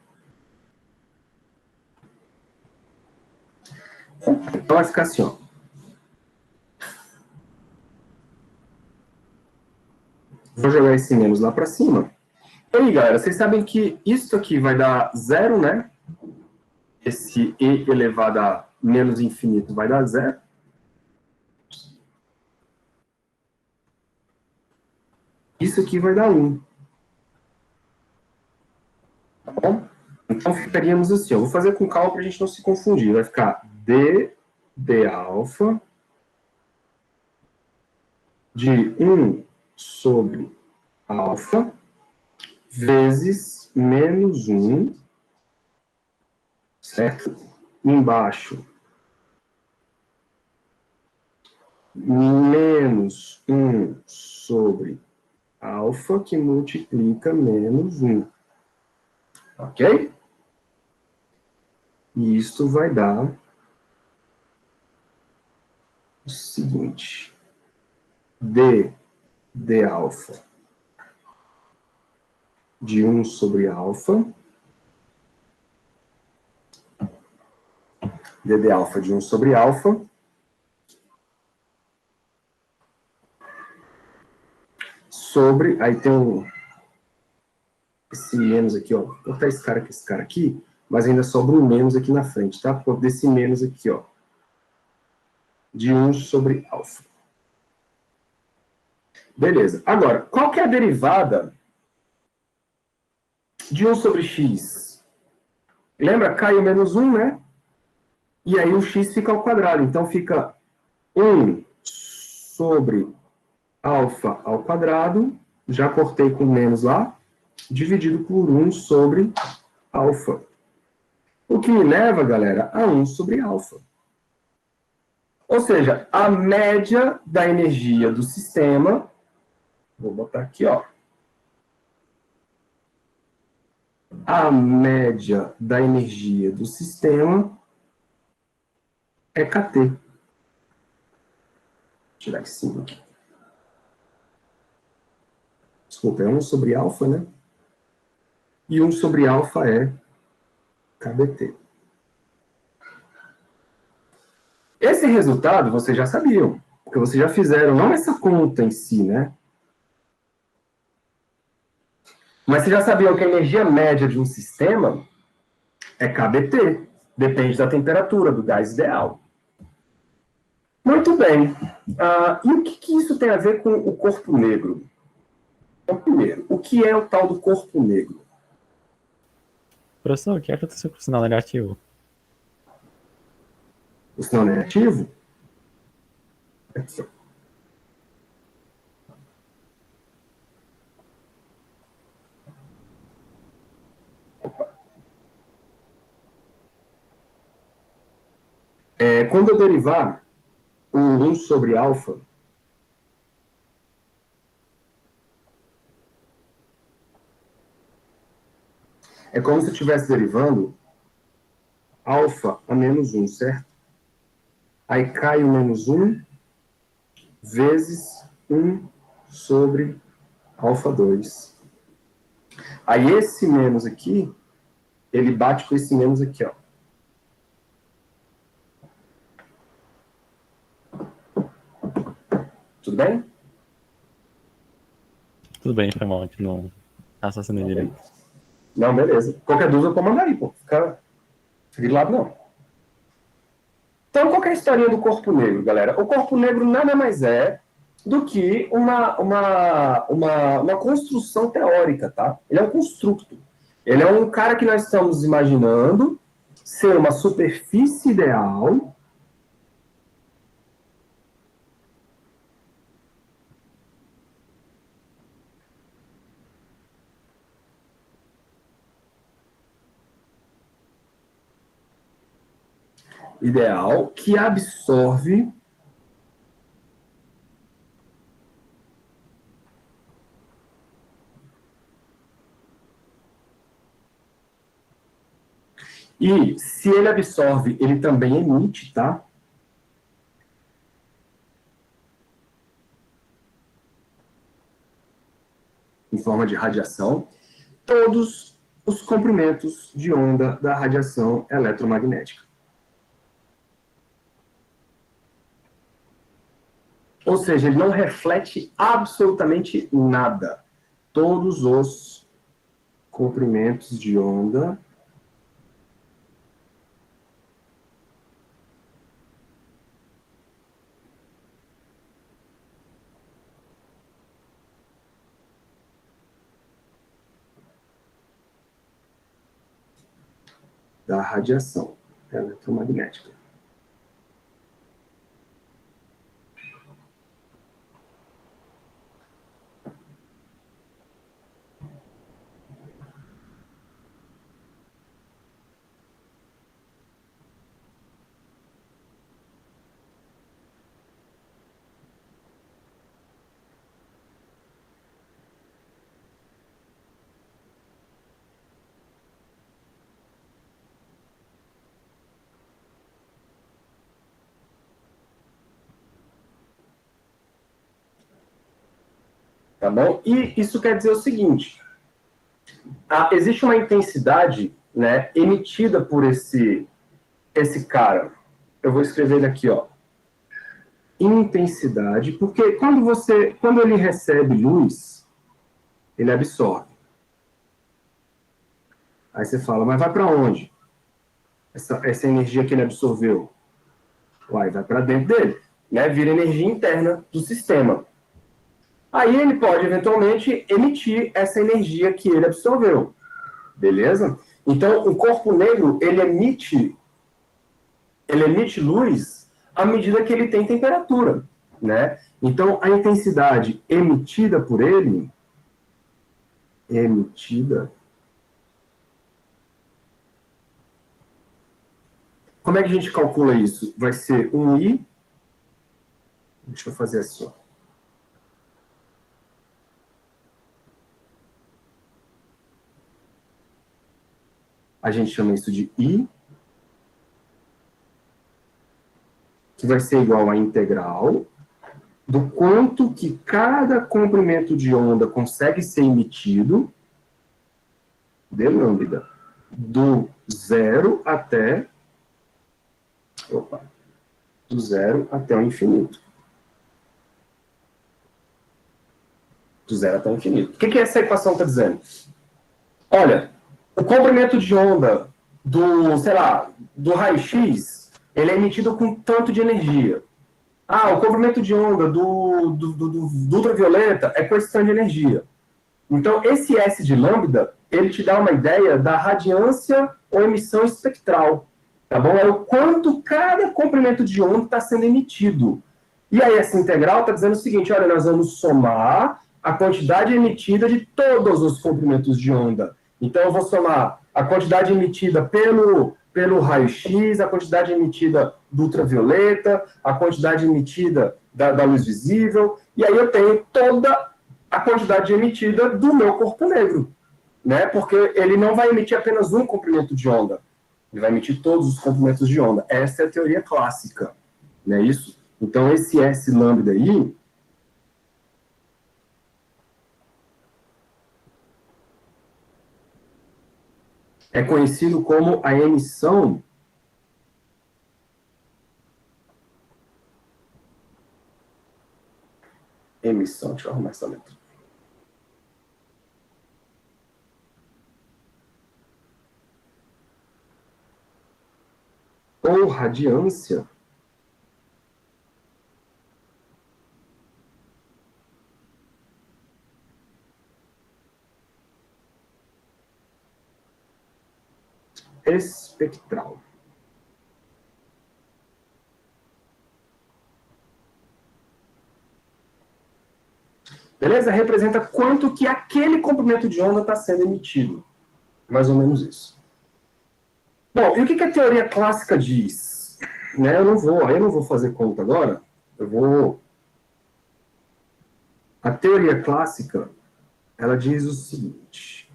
Então vai ficar assim, ó. Vou jogar esse menos lá para cima. E aí, galera, vocês sabem que isso aqui vai dar zero, né? Esse e elevado a menos infinito vai dar zero. Isso aqui vai dar 1. Tá bom? Então ficaríamos assim, ó. Vou fazer com calma para a gente não se confundir. Vai ficar d alfa de 1 sobre alfa vezes menos 1, certo? Embaixo, menos 1 sobre alfa, que multiplica menos 1. Ok? E isto vai dar o seguinte. d alfa de 1 sobre alfa, dd alfa de 1 sobre alfa, sobre, aí tem esse menos aqui, ó. Vou cortar esse cara com esse cara aqui, mas ainda sobra um menos aqui na frente, tá? Por desse menos aqui, ó. De 1 sobre alfa. Beleza. Agora, qual que é a derivada de 1 sobre x? Lembra? Cai o menos 1, né? E aí o x fica ao quadrado. Então fica 1 sobre alfa ao quadrado, já cortei com menos lá, dividido por 1 sobre alfa. O que me leva, galera, a 1 sobre alfa. Ou seja, a média da energia do sistema, vou botar aqui, ó. A média da energia do sistema é kT. Vou tirar esse símbolo aqui. Desculpa, é 1 sobre alfa, né? E 1 sobre alfa é kBt. Esse resultado vocês já sabiam, porque vocês já fizeram, não essa conta em si, né? Mas vocês já sabiam que a energia média de um sistema é kBt, depende da temperatura do gás ideal. Muito bem. E o que isso tem a ver com o corpo negro? Então, primeiro, o que é o tal do corpo negro? Professor, o que aconteceu com o sinal negativo? O sinal negativo? Aqui, ó. Quando eu derivar o 1 sobre alfa, é como se eu estivesse derivando alfa a menos 1, certo? Aí cai o menos 1 vezes 1 sobre alfa 2. Aí esse menos aqui, ele bate com esse menos aqui, ó. Tudo bem? Tudo bem, foi mal, que não raciocinei direito. Não, beleza. Qualquer dúvida, pode mandar aí, pô. Fica de lado, não. Então, qual que é a historinha do corpo negro, galera? O corpo negro nada mais é do que uma construção teórica, tá? Ele é um construto. Ele é um cara que nós estamos imaginando ser uma superfície ideal. Ideal que absorve e se ele absorve, ele também emite, tá? Em forma de radiação, todos os comprimentos de onda da radiação eletromagnética. Ou seja, ele não reflete absolutamente nada. Todos os comprimentos de onda da radiação eletromagnética. Tá bom? E isso quer dizer o seguinte, existe uma intensidade, né, emitida por esse cara. Eu vou escrever ele aqui, ó. Intensidade, porque quando ele recebe luz, ele absorve. Aí você fala, mas vai para onde? Essa energia que ele absorveu? Vai para dentro dele, né? Vira energia interna do sistema. Aí ele pode, eventualmente, emitir essa energia que ele absorveu. Beleza? Então, o corpo negro, ele emite luz à medida que ele tem temperatura, né? Então, a intensidade emitida por ele, como é que a gente calcula isso? Vai ser um I, deixa eu fazer assim, ó. A gente chama isso de I, que vai ser igual a integral do quanto que cada comprimento de onda consegue ser emitido de lambda, do zero até o infinito. Do zero até o infinito. O que essa equação está dizendo? Olha, o comprimento de onda do raio-x, ele é emitido com tanto de energia. Ah, o comprimento de onda do ultravioleta é com esse tanto de energia. Então, esse S de lambda, ele te dá uma ideia da radiância ou emissão espectral. Tá bom? É o quanto cada comprimento de onda está sendo emitido. E aí, essa integral está dizendo o seguinte: olha, nós vamos somar a quantidade emitida de todos os comprimentos de onda. Então, eu vou somar a quantidade emitida pelo raio-x, a quantidade emitida do ultravioleta, a quantidade emitida da luz visível, e aí eu tenho toda a quantidade emitida do meu corpo negro, né? Porque ele não vai emitir apenas um comprimento de onda, ele vai emitir todos os comprimentos de onda. Essa é a teoria clássica, não é isso? Então, esse S lambda aí é conhecido como a emissão deixa eu arrumar essa letra. Ou radiância espectral. Beleza? Representa quanto que aquele comprimento de onda está sendo emitido. Mais ou menos isso. Bom, e o que a teoria clássica diz? Né, eu não vou fazer conta agora. A teoria clássica, ela diz o seguinte.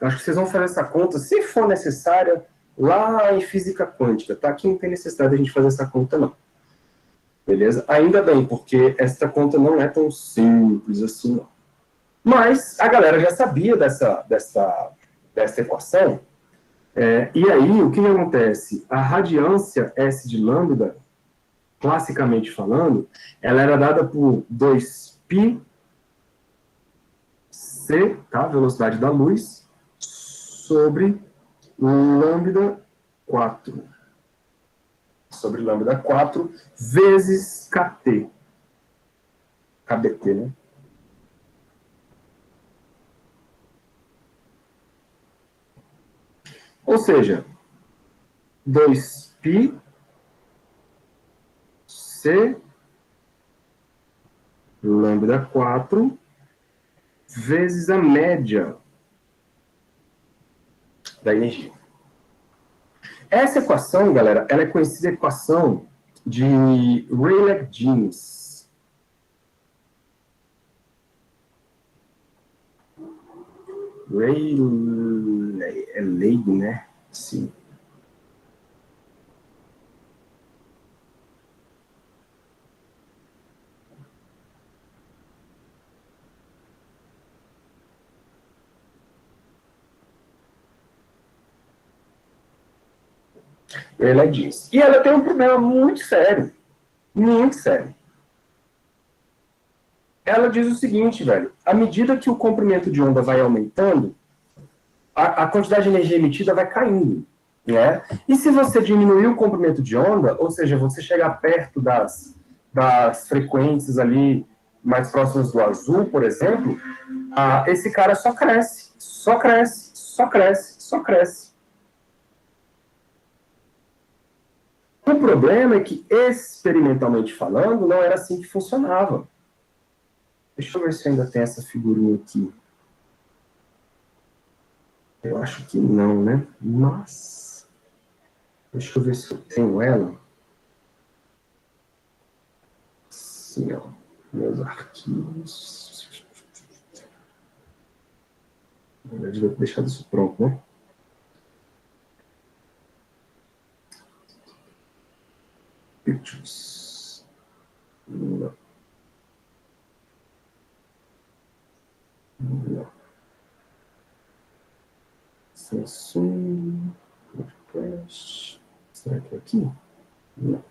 Eu acho que vocês vão fazer essa conta, se for necessária, lá em física quântica, tá? Aqui não tem necessidade de a gente fazer essa conta, não. Beleza? Ainda bem, porque essa conta não é tão simples assim, não. Mas a galera já sabia dessa equação. E aí, o que acontece? A radiância S de lambda, classicamente falando, ela era dada por 2π c, tá? Velocidade da luz, sobre lambda 4. Sobre lambda 4 vezes kT. KBT, né? Ou seja, 2π c lambda 4 vezes a média da energia. Essa equação, galera, ela é conhecida equação de Rayleigh-Jeans. Rayleigh, é leigo, né? Sim. Rayleigh Jeans. E ela tem um problema muito sério. Muito sério. Ela diz o seguinte, velho. À medida que o comprimento de onda vai aumentando, a quantidade de energia emitida vai caindo. Né? E se você diminuir o comprimento de onda, ou seja, você chegar perto das frequências ali mais próximas do azul, por exemplo, esse cara só cresce, só cresce, só cresce, só cresce. O problema é que, experimentalmente falando, não era assim que funcionava. Deixa eu ver se ainda tem essa figurinha aqui. Eu acho que não, né? Mas... deixa eu ver se eu tenho ela. Sim, ó. Meus arquivos. Eu devia ter deixado isso pronto, né? Pictures. Não. Não. Samsung. WordPress. Será que é aqui? Não.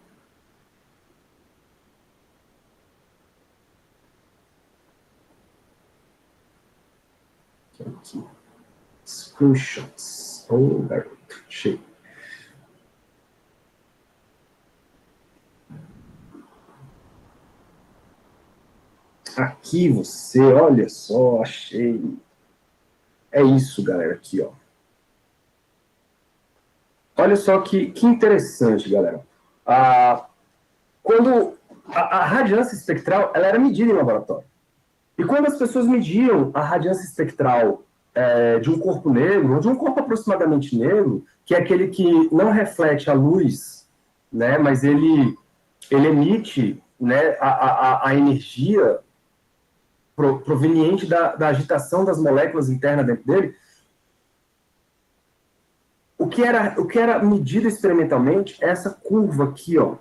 Aqui. Screenshots. Oh, garoto. Cheio. Aqui você, olha só, achei. É isso, galera, aqui, ó. Olha só que interessante, galera. Quando a radiância espectral ela era medida em laboratório. E quando as pessoas mediam a radiância espectral de um corpo negro, ou de um corpo aproximadamente negro, que é aquele que não reflete a luz, né, mas ele emite, né, a energia proveniente da agitação das moléculas internas dentro dele, o que era medido experimentalmente é essa curva aqui, ó.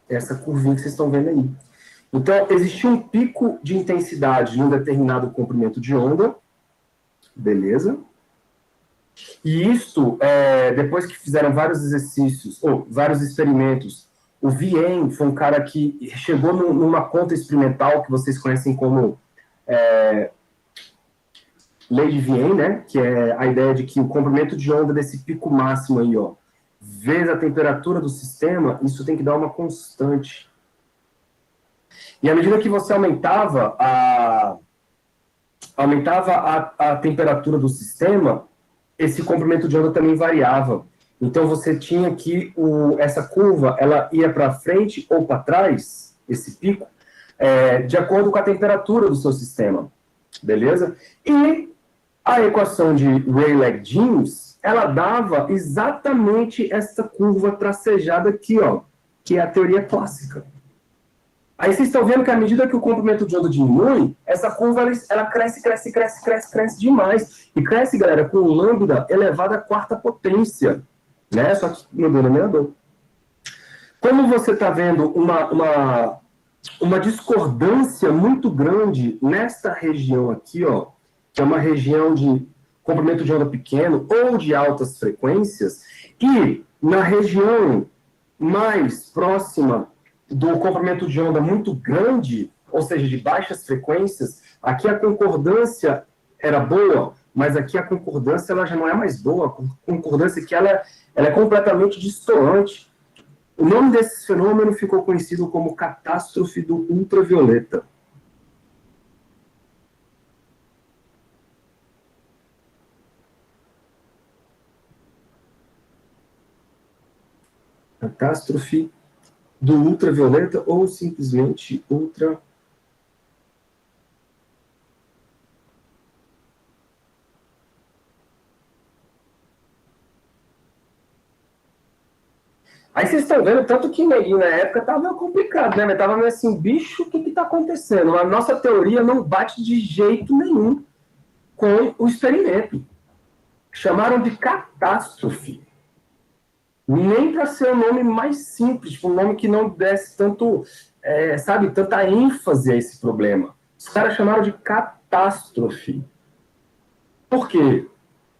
Essa curvinha que vocês estão vendo aí. Então, existia um pico de intensidade em um determinado comprimento de onda, beleza? E isto, depois que fizeram vários exercícios, ou vários experimentos, o Vien foi um cara que chegou numa conta experimental que vocês conhecem como lei de Vien, né? Que é a ideia de que o comprimento de onda desse pico máximo aí, ó, vezes a temperatura do sistema, isso tem que dar uma constante. E à medida que você aumentava a temperatura do sistema, esse comprimento de onda também variava. Então você tinha que essa curva, ela ia para frente ou para trás, esse pico, de acordo com a temperatura do seu sistema, beleza? E a equação de Rayleigh-Jeans, ela dava exatamente essa curva tracejada aqui, ó, que é a teoria clássica. Aí vocês estão vendo que à medida que o comprimento de onda diminui, essa curva ela cresce demais. E cresce, galera, com lambda elevado à quarta potência, né? Só que no denominador. Como você está vendo uma discordância muito grande nesta região aqui, ó, que é uma região de comprimento de onda pequeno ou de altas frequências, e na região mais próxima do comprimento de onda muito grande, ou seja, de baixas frequências, aqui a concordância era boa, mas aqui a concordância ela já não é mais boa, a concordância aqui ela é completamente distoante. O nome desse fenômeno ficou conhecido como catástrofe do ultravioleta. Catástrofe do ultravioleta ou simplesmente ultra. Aí vocês estão vendo, tanto que na época estava complicado, né? Estava meio assim, bicho, o que está acontecendo? A nossa teoria não bate de jeito nenhum com o experimento. Chamaram de catástrofe. Nem para ser um nome mais simples, tipo, um nome que não desse tanto, sabe, tanta ênfase a esse problema. Os caras chamaram de catástrofe. Por quê?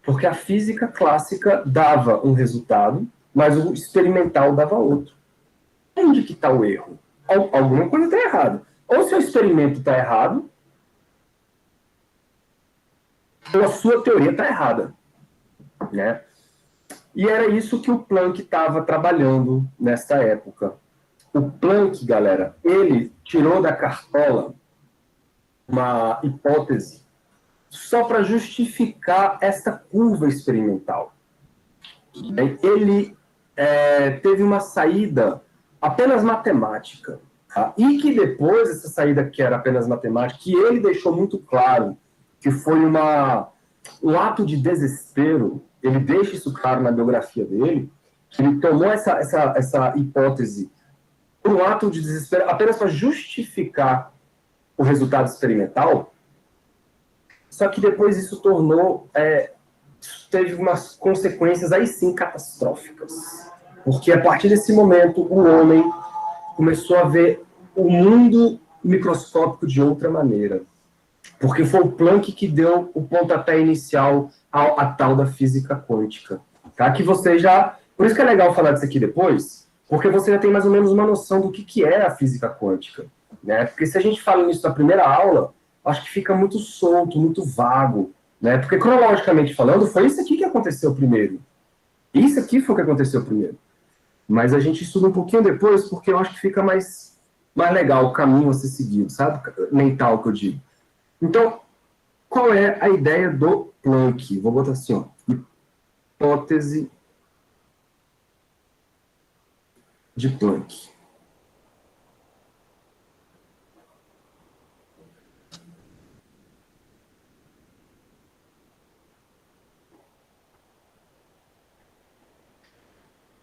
Porque a física clássica dava um resultado, mas o experimental dava outro. Onde que está o erro? Alguma coisa está errada. Ou seu experimento está errado, ou a sua teoria está errada. Né? E era isso que o Planck estava trabalhando nesta época. O Planck, galera, ele tirou da cartola uma hipótese só para justificar essa curva experimental. Ele teve uma saída apenas matemática, tá? E que depois, essa saída que era apenas matemática, que ele deixou muito claro que foi um ato de desespero, ele deixa isso claro na biografia dele, que ele tomou essa hipótese por um ato de desespero apenas para justificar o resultado experimental, só que depois isso teve umas consequências aí sim catastróficas. Porque a partir desse momento o homem começou a ver o mundo microscópico de outra maneira. Porque foi o Planck que deu o pontapé inicial à tal da física quântica. Tá? Que você já... Por isso que é legal falar disso aqui depois, porque você já tem mais ou menos uma noção do que é a física quântica. Né? Porque se a gente fala nisso na primeira aula, acho que fica muito solto, muito vago. Né? Porque, cronologicamente falando, foi isso aqui que aconteceu primeiro. Isso aqui foi o que aconteceu primeiro. Mas a gente estuda um pouquinho depois, porque eu acho que fica mais legal o caminho a ser seguido, sabe? Mental, que eu digo. Então, qual é a ideia do Planck? Vou botar assim, ó. Hipótese de Planck.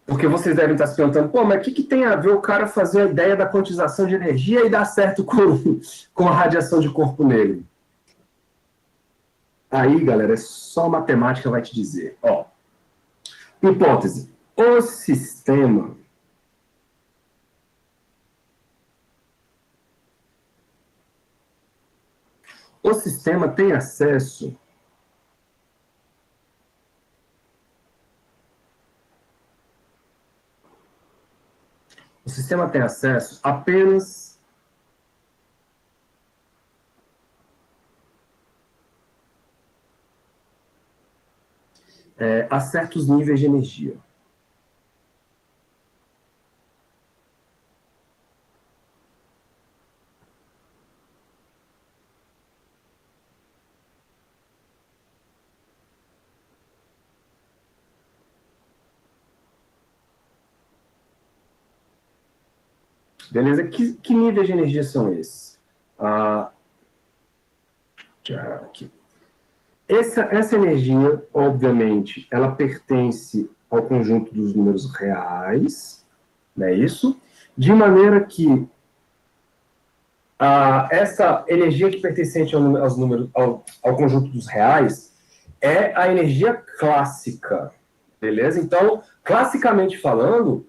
Porque vocês devem estar se perguntando, pô, mas o que tem a ver o cara fazer a ideia da quantização de energia e dar certo com a radiação de corpo negro? Aí, galera, é só matemática vai te dizer. Ó, hipótese. O sistema tem acesso apenas a certos níveis de energia. Beleza? Que níveis de energia são esses? Aqui. Essa energia, obviamente, ela pertence ao conjunto dos números reais, não é isso? De maneira que essa energia que pertencente ao conjunto dos reais é a energia clássica, beleza? Então, classicamente falando,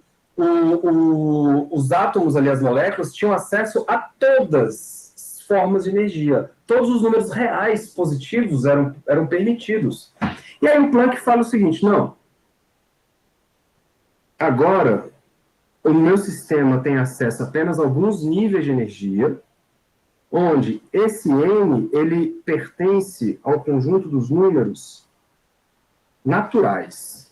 os átomos ali, as moléculas, tinham acesso a todas as formas de energia. Todos os números reais positivos eram permitidos. E aí o Planck fala o seguinte, não, agora o meu sistema tem acesso apenas a alguns níveis de energia, onde esse n ele pertence ao conjunto dos números naturais.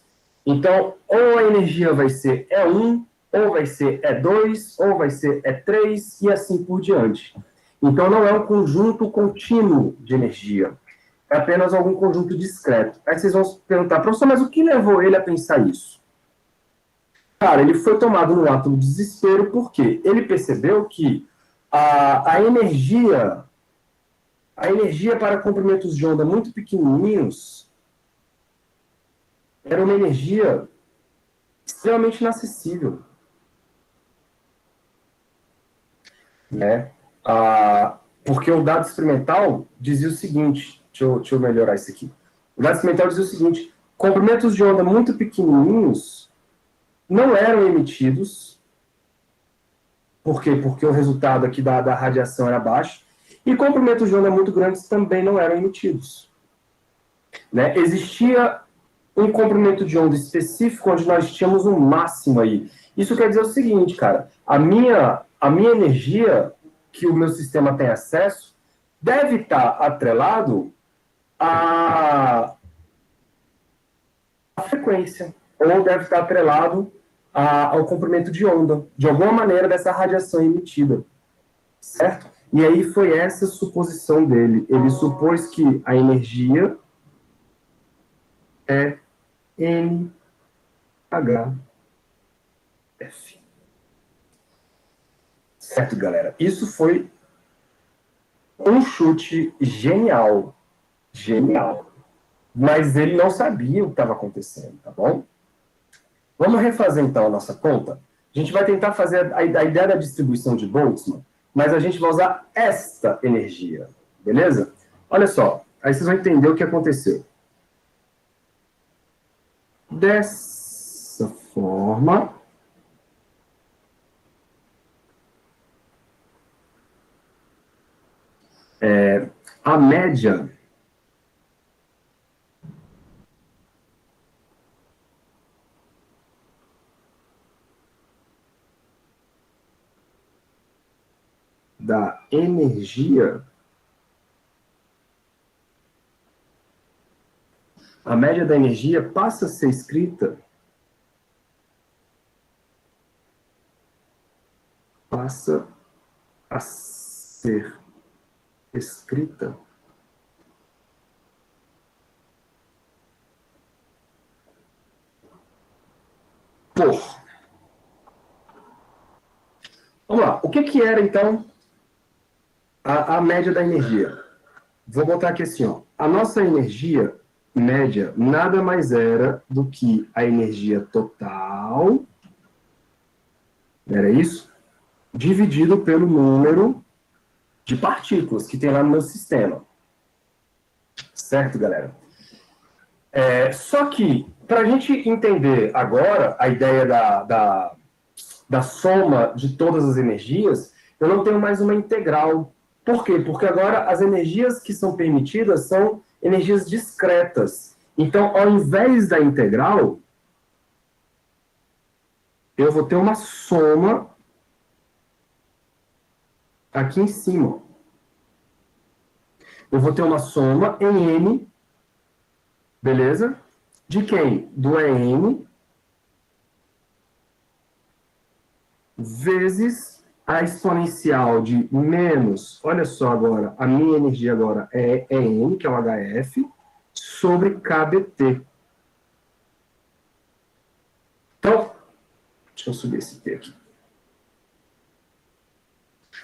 Então, ou a energia vai ser E1, ou vai ser E2, ou vai ser E3, e assim por diante. Então, não é um conjunto contínuo de energia. É apenas algum conjunto discreto. Aí vocês vão se perguntar, professor, mas o que levou ele a pensar isso? Cara, ele foi tomado no ato do desespero, porque ele percebeu que a energia para comprimentos de onda muito pequenininhos era uma energia extremamente inacessível. Né? Porque o dado experimental dizia o seguinte, deixa eu melhorar isso aqui. O dado experimental dizia o seguinte, comprimentos de onda muito pequenininhos não eram emitidos. Por quê? Porque o resultado aqui da radiação era baixo. E comprimentos de onda muito grandes também não eram emitidos. né? Existia um comprimento de onda específico onde nós tínhamos um máximo aí. Isso quer dizer o seguinte, cara, a minha energia que o meu sistema tem acesso deve estar atrelado à frequência, ou deve estar atrelado ao comprimento de onda, de alguma maneira dessa radiação emitida, certo? E aí foi essa suposição dele. Ele supôs que a energia é NHF. Certo, galera? Isso foi um chute genial. Genial. Mas ele não sabia o que estava acontecendo, tá bom? Vamos refazer então a nossa conta? A gente vai tentar fazer a ideia da distribuição de Boltzmann, mas a gente vai usar esta energia, beleza? Olha só, aí vocês vão entender o que aconteceu. Dessa forma, a média da energia, passa a ser escrita por. Vamos lá, o que era então a média da energia? Vou botar aqui assim, ó. A nossa energia média nada mais era do que a energia total, era isso? Dividido pelo número de partículas que tem lá no meu sistema. Certo, galera? Só que, para a gente entender agora a ideia da soma de todas as energias, eu não tenho mais uma integral. Por quê? Porque agora as energias que são permitidas são energias discretas. Então, ao invés da integral, eu vou ter uma soma aqui em cima. Eu vou ter uma soma em n, beleza? De quem? Do EN vezes a exponencial de menos, olha só agora, a minha energia agora é N, que é o HF, sobre KBT. Então, deixa eu subir esse T aqui.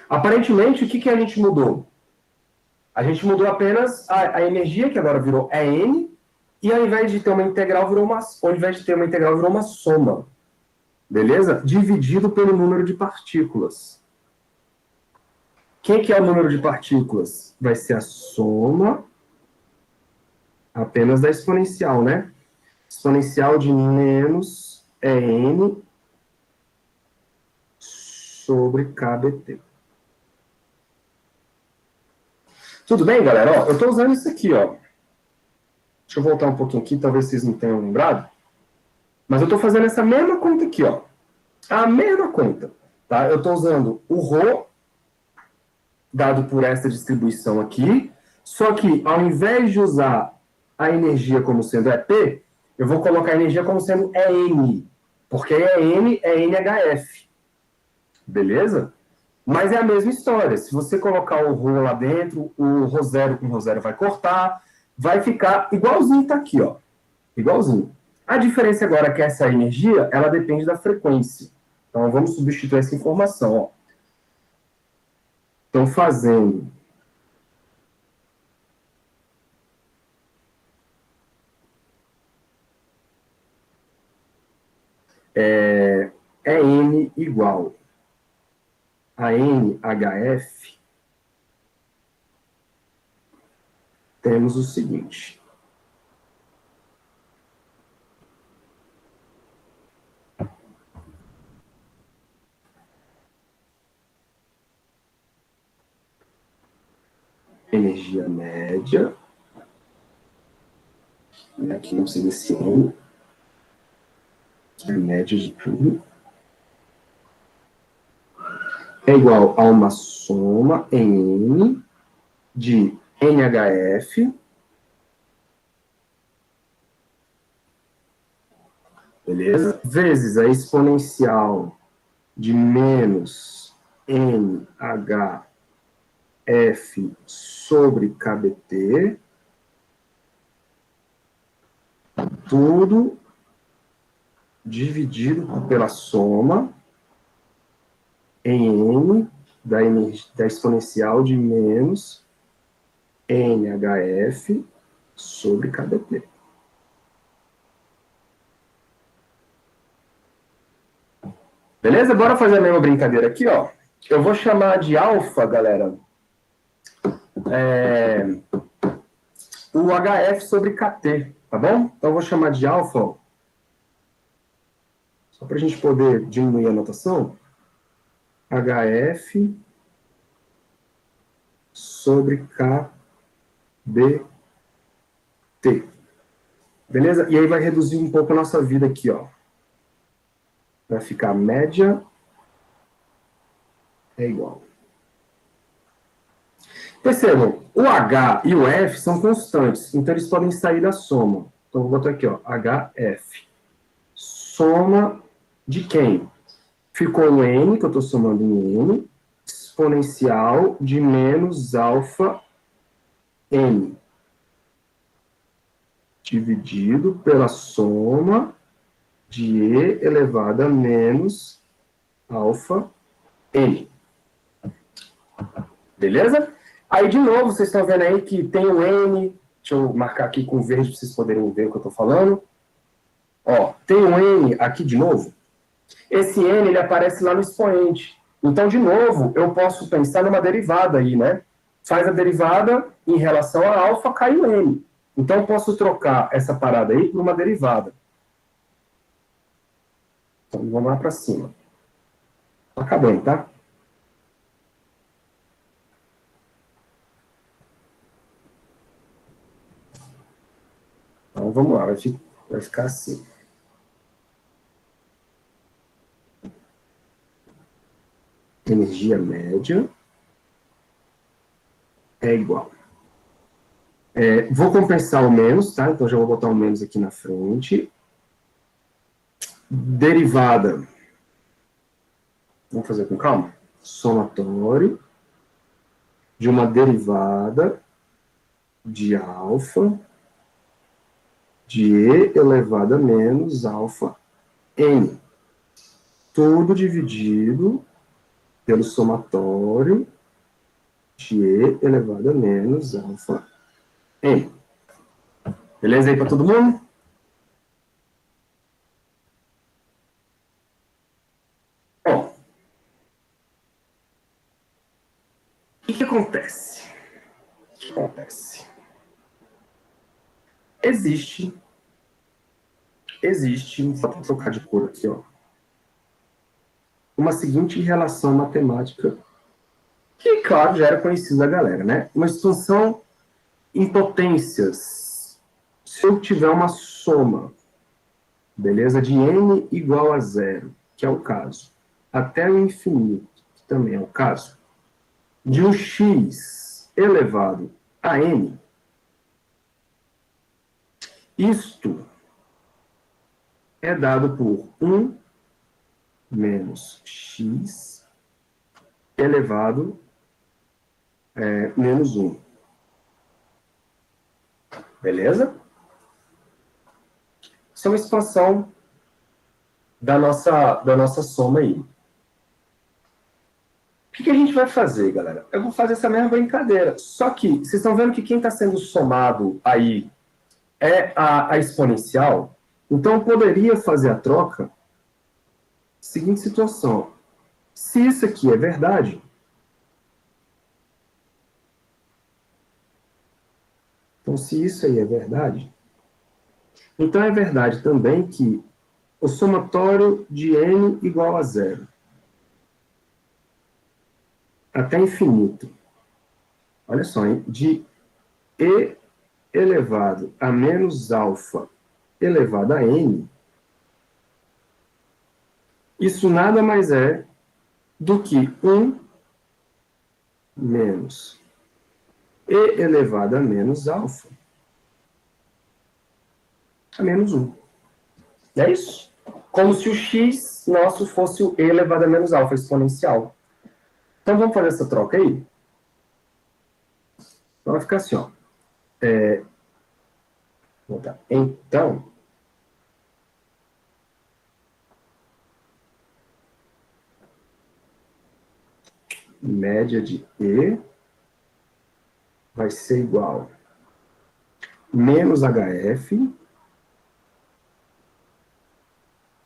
Aparentemente, o que a gente mudou? A gente mudou apenas a energia, que agora virou EN, e ao invés de ter uma integral, virou uma soma. Beleza? Dividido pelo número de partículas. Quem que é o número de partículas? Vai ser a soma apenas da exponencial, né? Exponencial de menos EN sobre KBT. Tudo bem, galera? Ó, eu estou usando isso aqui, ó. Deixa eu voltar um pouquinho aqui, talvez vocês não tenham lembrado. Mas eu estou fazendo essa mesma conta aqui, ó. A mesma conta. Tá? Eu estou usando o ρ, dado por essa distribuição aqui, só que ao invés de usar a energia como sendo EP, eu vou colocar a energia como sendo EN, porque EN é NHF. Beleza? Mas é a mesma história. Se você colocar o ρ lá dentro, o ρ0 com ρ0 vai cortar, vai ficar igualzinho tá aqui, ó. Igualzinho. A diferença agora é que essa energia, ela depende da frequência. Então, vamos substituir essa informação, ó. Então, fazendo N igual a NHF, temos o seguinte. Energia média Aqui não precisa desse N. A média de tudo. É igual a uma soma em N de NHF, beleza? Vezes a exponencial de menos NHF sobre KBT, tudo dividido pela soma em N da exponencial de menos NHF sobre KBT. Beleza? Bora fazer a mesma brincadeira aqui, ó. Eu vou chamar de alfa, galera, o HF sobre KT, tá bom? Então eu vou chamar de alfa, ó, só para a gente poder diminuir a notação. HF sobre KBT. Beleza? E aí vai reduzir um pouco a nossa vida aqui, ó. Vai ficar média é igual. Percebam, o H e o F são constantes, então eles podem sair da soma. Então, vou botar aqui, ó, HF. Soma de quem? Ficou o N, que eu estou somando em N, exponencial de menos alfa N, dividido pela soma de E elevado a menos alfa N. Beleza? Aí, de novo, vocês estão vendo aí que tem o N. Deixa eu marcar aqui com verde para vocês poderem ver o que eu estou falando. Ó, tem o N aqui de novo. Esse N, ele aparece lá no expoente. Então, de novo, eu posso pensar numa derivada aí, né? Faz a derivada em relação a alfa, cai o N. Então, eu posso trocar essa parada aí por uma derivada. Então, vamos lá para cima. Tá acabando, tá? Então, vamos lá. Vai ficar assim. Energia média é igual. Vou compensar o menos, tá? Então, já vou botar o menos aqui na frente. Derivada. Vamos fazer com calma? Somatório de uma derivada de alfa de E elevado a menos alfa N. Tudo dividido pelo somatório de E elevado a menos alfa N. Beleza aí para todo mundo? Bom, o que acontece? O que acontece? Existe, vou trocar de cor aqui, ó, uma seguinte relação matemática, que, claro, já era conhecida da galera, né? Uma expansão em potências, se eu tiver uma soma, beleza, de n igual a zero, que é o caso, até o infinito, que também é o caso, de um x elevado a n, isto é dado por 1 menos x elevado a menos 1. Beleza? Isso é uma expansão da nossa soma aí. O que a gente vai fazer, galera? Eu vou fazer essa mesma brincadeira. Só que, vocês estão vendo que quem está sendo somado aí é a exponencial. Então, eu poderia fazer a troca. Seguinte situação. Se isso aqui é verdade, então se isso aí é verdade, então é verdade também que o somatório de n igual a zero, até infinito. Olha só, hein? De E elevado a menos alfa elevado a n, isso nada mais é do que 1 menos e elevado a menos alfa a menos 1. É isso? Como se o x nosso fosse o e elevado a menos alfa exponencial. Então, vamos fazer essa troca aí? Então, vai ficar assim, ó. Então, média de E vai ser igual menos HF,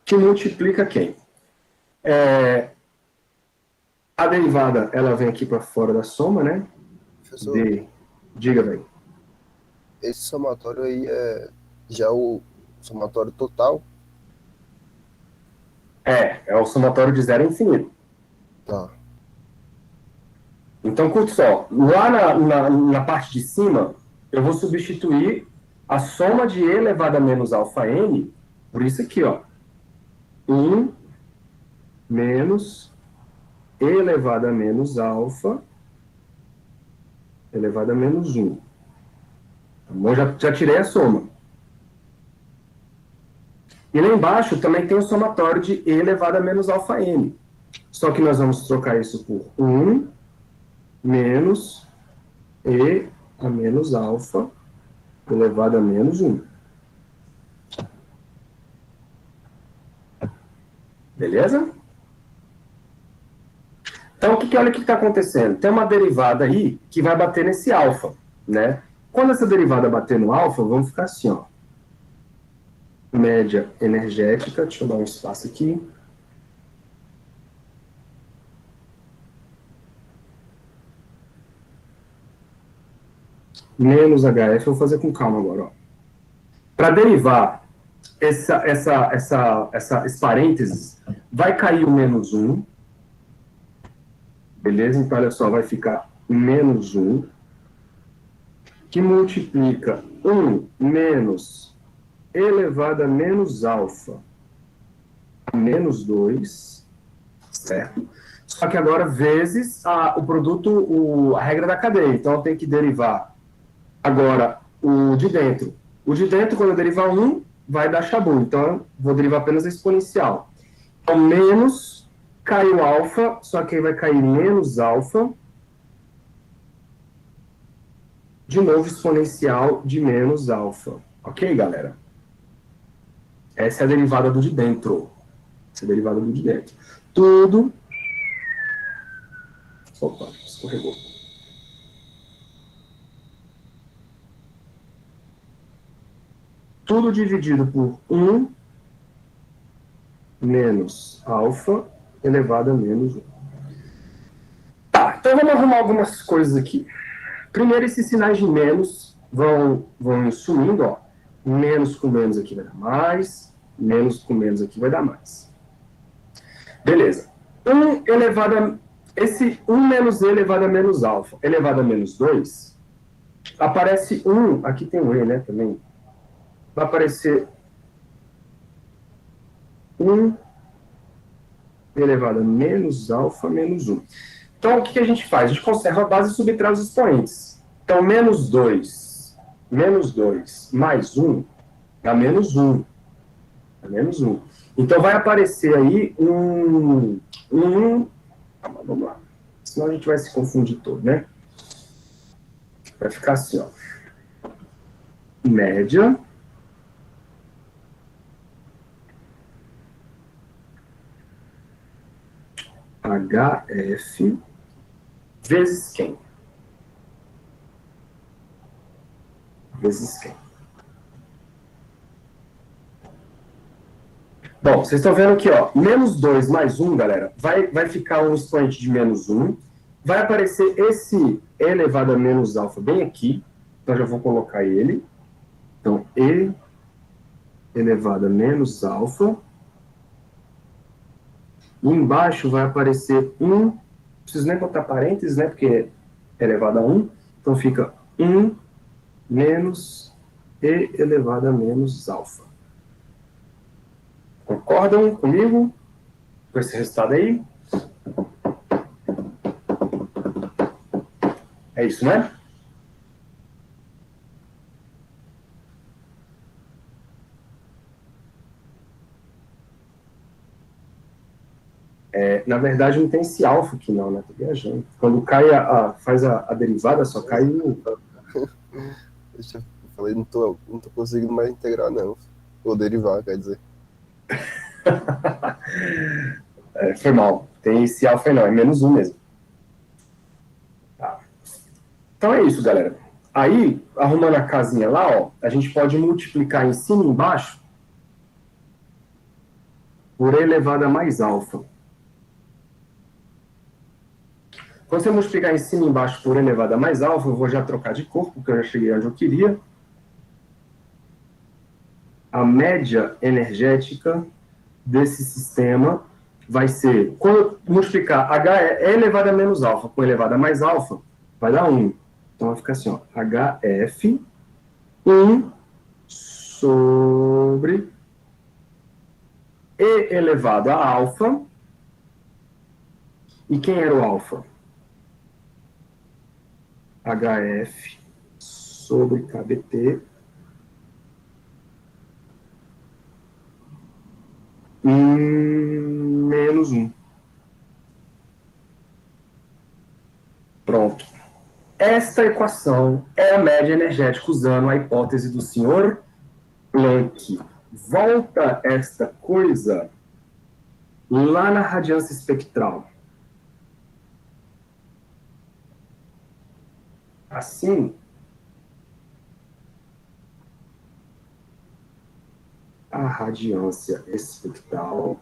que multiplica quem? A derivada, ela vem aqui para fora da soma, né? Professor, Diga, velho. esse somatório aí é já o somatório total? É o somatório de zero a infinito. Tá. Então, curte só. Lá na parte de cima, eu vou substituir a soma de e elevado a menos alfa n por isso aqui, ó. 1 menos e elevado a menos alfa elevado a menos 1. Então, já tirei a soma. E lá embaixo também tem o somatório de e elevado a menos alfa n. Só que nós vamos trocar isso por 1 menos e a menos alfa elevado a menos 1. Beleza? Então, olha o que está acontecendo. Tem uma derivada aí que vai bater nesse alfa, né? Quando essa derivada bater no alfa, vamos ficar assim, ó. Média energética, deixa eu dar um espaço aqui. Menos HF, eu vou fazer com calma agora, ó. Para derivar esse parênteses, vai cair o menos 1. Beleza? Então, olha só, vai ficar menos 1, que multiplica 1 menos elevado a menos alfa a menos 2, certo? Só que agora vezes o produto, a regra da cadeia. Então, eu tenho que derivar agora o de dentro. O de dentro, quando eu derivar 1, vai dar chabu. Então, eu vou derivar apenas a exponencial. Então, menos, caiu alfa, só que aí vai cair menos alfa. De novo, exponencial de menos alfa. Ok, galera? Essa é a derivada do de dentro. Essa é a derivada do de dentro. Tudo... Opa, escorregou. Tudo dividido por 1 menos alfa elevado a menos 1. Tá, então vamos arrumar algumas coisas aqui. Primeiro, esses sinais de menos vão sumindo, ó. Menos com menos aqui vai dar mais, menos com menos aqui vai dar mais. Beleza. Esse 1 menos e elevado a menos alfa elevado a menos 2, aparece 1, aqui tem um e, né, também. Vai aparecer 1 elevado a menos alfa menos 1. Então, o que a gente faz? A gente conserva a base e subtrai os expoentes. Então, menos 2 mais 1 dá menos 1. Dá menos 1. Então, vai aparecer aí vamos lá. Senão a gente vai se confundir todo, né? Vai ficar assim, ó. Média HF vezes quem? Vezes quem? Bom, vocês estão vendo aqui, ó, menos 2 mais 1, galera, vai ficar um expoente de menos 1, vai aparecer esse e elevado a menos alfa bem aqui, então já vou colocar ele. Então, e elevado a menos alfa. E embaixo vai aparecer 1, não preciso nem botar parênteses, né, porque é elevado a 1, então fica 1 menos E elevado a menos alfa. Concordam comigo com esse resultado aí? É isso, né? Na verdade, não tem esse alfa aqui não, né? Tô viajando. Quando cai faz a derivada, só cai o... Eu falei, não tô conseguindo mais integrar, não. Ou derivar, quer dizer. Foi mal. Tem esse alfa aí não, é menos 1 mesmo. Tá. Então é isso, galera. Aí, arrumando a casinha lá, ó, a gente pode multiplicar em cima e embaixo por E elevado a mais alfa. Quando você multiplicar em cima e embaixo por E elevado a mais alfa, eu vou já trocar de cor, porque eu já cheguei onde eu queria. A média energética desse sistema vai ser, quando eu multiplicar E elevado a menos alfa com E elevado a mais alfa, vai dar 1. Então vai ficar assim, ó, HF 1 sobre E elevado a alfa. E quem era o alfa? HF sobre KBT menos 1. Pronto. Esta equação é a média energética usando a hipótese do senhor Planck. Volta esta coisa lá na radiância espectral. Assim, a radiância espectral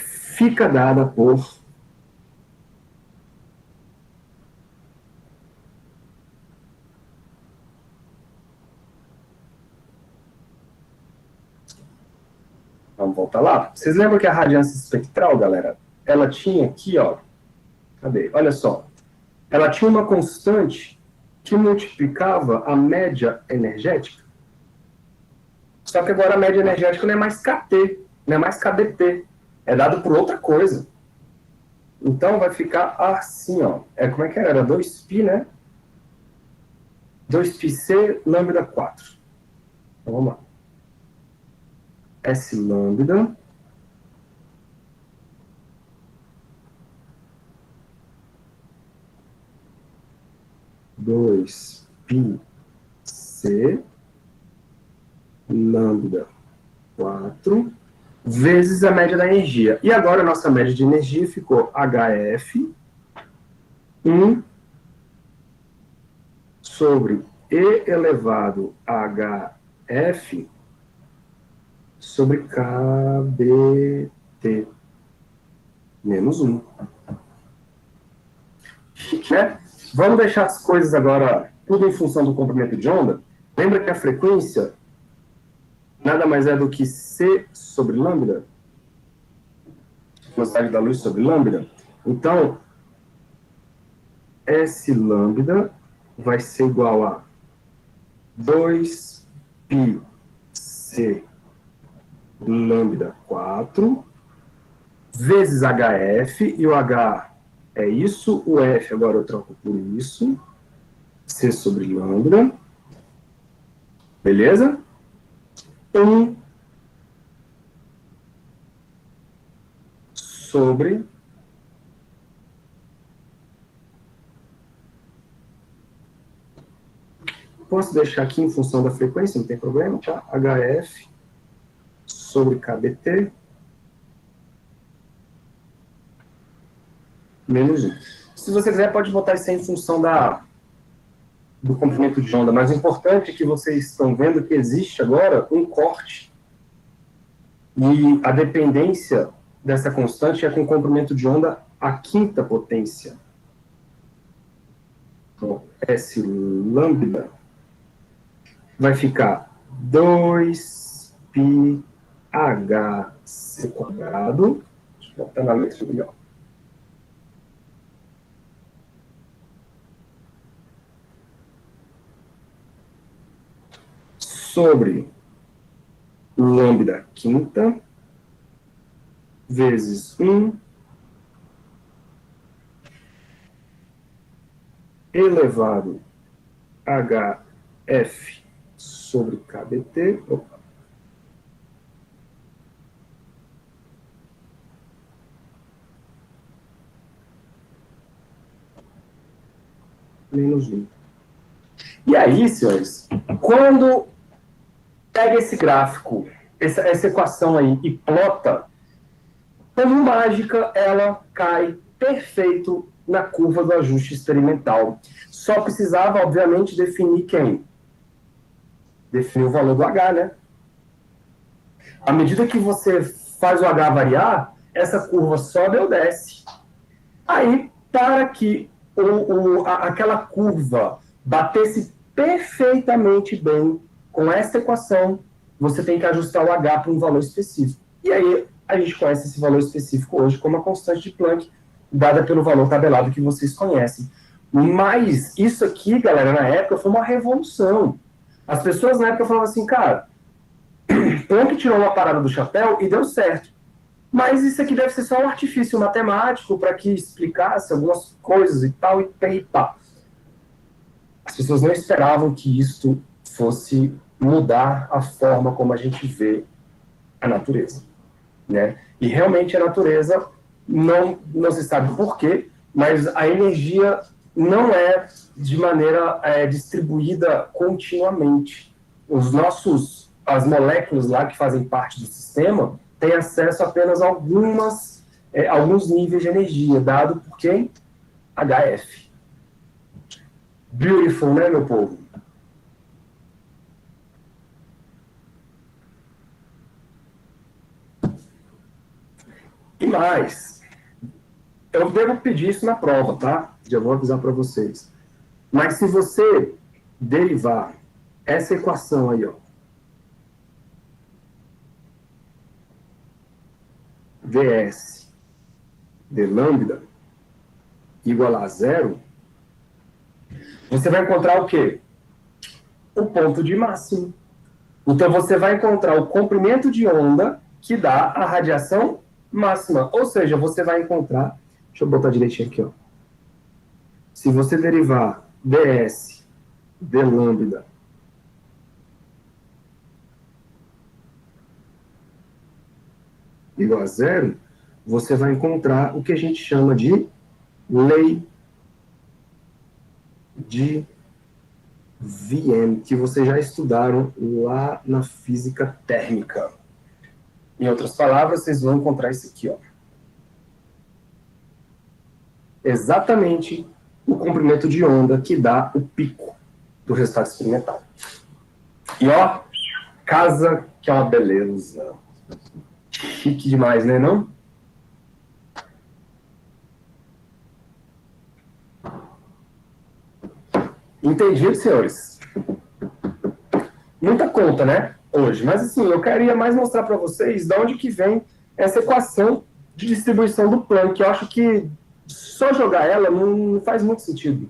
fica dada por vamos voltar lá. Vocês lembram que a radiância espectral, galera, ela tinha aqui, ó, cadê? Olha só, ela tinha uma constante que multiplicava a média energética. Só que agora a média energética não é mais KT, não é mais KBT. É dado por outra coisa. Então vai ficar assim, ó. Como é que era? Era 2π, né? 2πc lambda 4. Então vamos lá. S lambda dois π c lambda 4 vezes a média da energia. E agora a nossa média de energia ficou HF 1 sobre E elevado a HF sobre KBT menos 1. Né? Vamos deixar as coisas agora tudo em função do comprimento de onda. Lembra que a frequência nada mais é do que C sobre lambda? Velocidade da luz sobre lambda. Então, S lambda vai ser igual a 2πc lambda 4 vezes HF, e o H é isso, o F agora eu troco por isso, C sobre lambda, beleza? 1 sobre posso deixar aqui em função da frequência, não tem problema, tá? HF sobre KBT menos 1. Se você quiser, pode botar isso aí em função do comprimento de onda, mas o importante é que vocês estão vendo que existe agora um corte e a dependência dessa constante é com o comprimento de onda a quinta potência, então, S lambda, vai ficar 2πhc². Deixa eu botar na letra melhor. Sobre lambda quinta vezes 1 elevado HF sobre KBT. Opa. Menos 1. E aí, senhores, quando pega esse gráfico, essa equação aí e plota, como mágica, ela cai perfeito na curva do ajuste experimental. Só precisava, obviamente, definir quem? Definir o valor do H, né? À medida que você faz o H variar, essa curva sobe ou desce. Aí, para que aquela curva batesse perfeitamente bem com essa equação, você tem que ajustar o H para um valor específico. E aí, a gente conhece esse valor específico hoje como a constante de Planck, dada pelo valor tabelado que vocês conhecem. Mas isso aqui, galera, na época, foi uma revolução. As pessoas na época falavam assim, cara, Planck tirou uma parada do chapéu e deu certo. Mas isso aqui deve ser só um artifício matemático para que explicasse algumas coisas e tal, e pá. As pessoas não esperavam que isto fosse mudar a forma como a gente vê a natureza, né? E realmente a natureza não se sabe por quê, mas a energia não é de maneira distribuída continuamente. As moléculas lá que fazem parte do sistema têm acesso a apenas a alguns níveis de energia, dado por quem? HF. Beautiful, né, meu povo? E mais, eu devo pedir isso na prova, tá? Já vou avisar para vocês. Mas se você derivar essa equação aí, ó, Vs de lambda igual a zero, você vai encontrar o quê? O ponto de máximo. Então, você vai encontrar o comprimento de onda que dá a radiação máxima. Ou seja, você vai encontrar... Deixa eu botar direitinho aqui, ó. Se você derivar ds de lambda igual a zero, você vai encontrar o que a gente chama de lei de Wien, que vocês já estudaram lá na física térmica. Em outras palavras, vocês vão encontrar isso aqui, ó. Exatamente o comprimento de onda que dá o pico do resultado experimental. E ó, casa que é uma beleza. Chique demais, né, não? Entendido, senhores? Muita conta, né, hoje. Mas, assim, eu queria mais mostrar para vocês de onde que vem essa equação de distribuição do Planck. Eu acho que só jogar ela não faz muito sentido.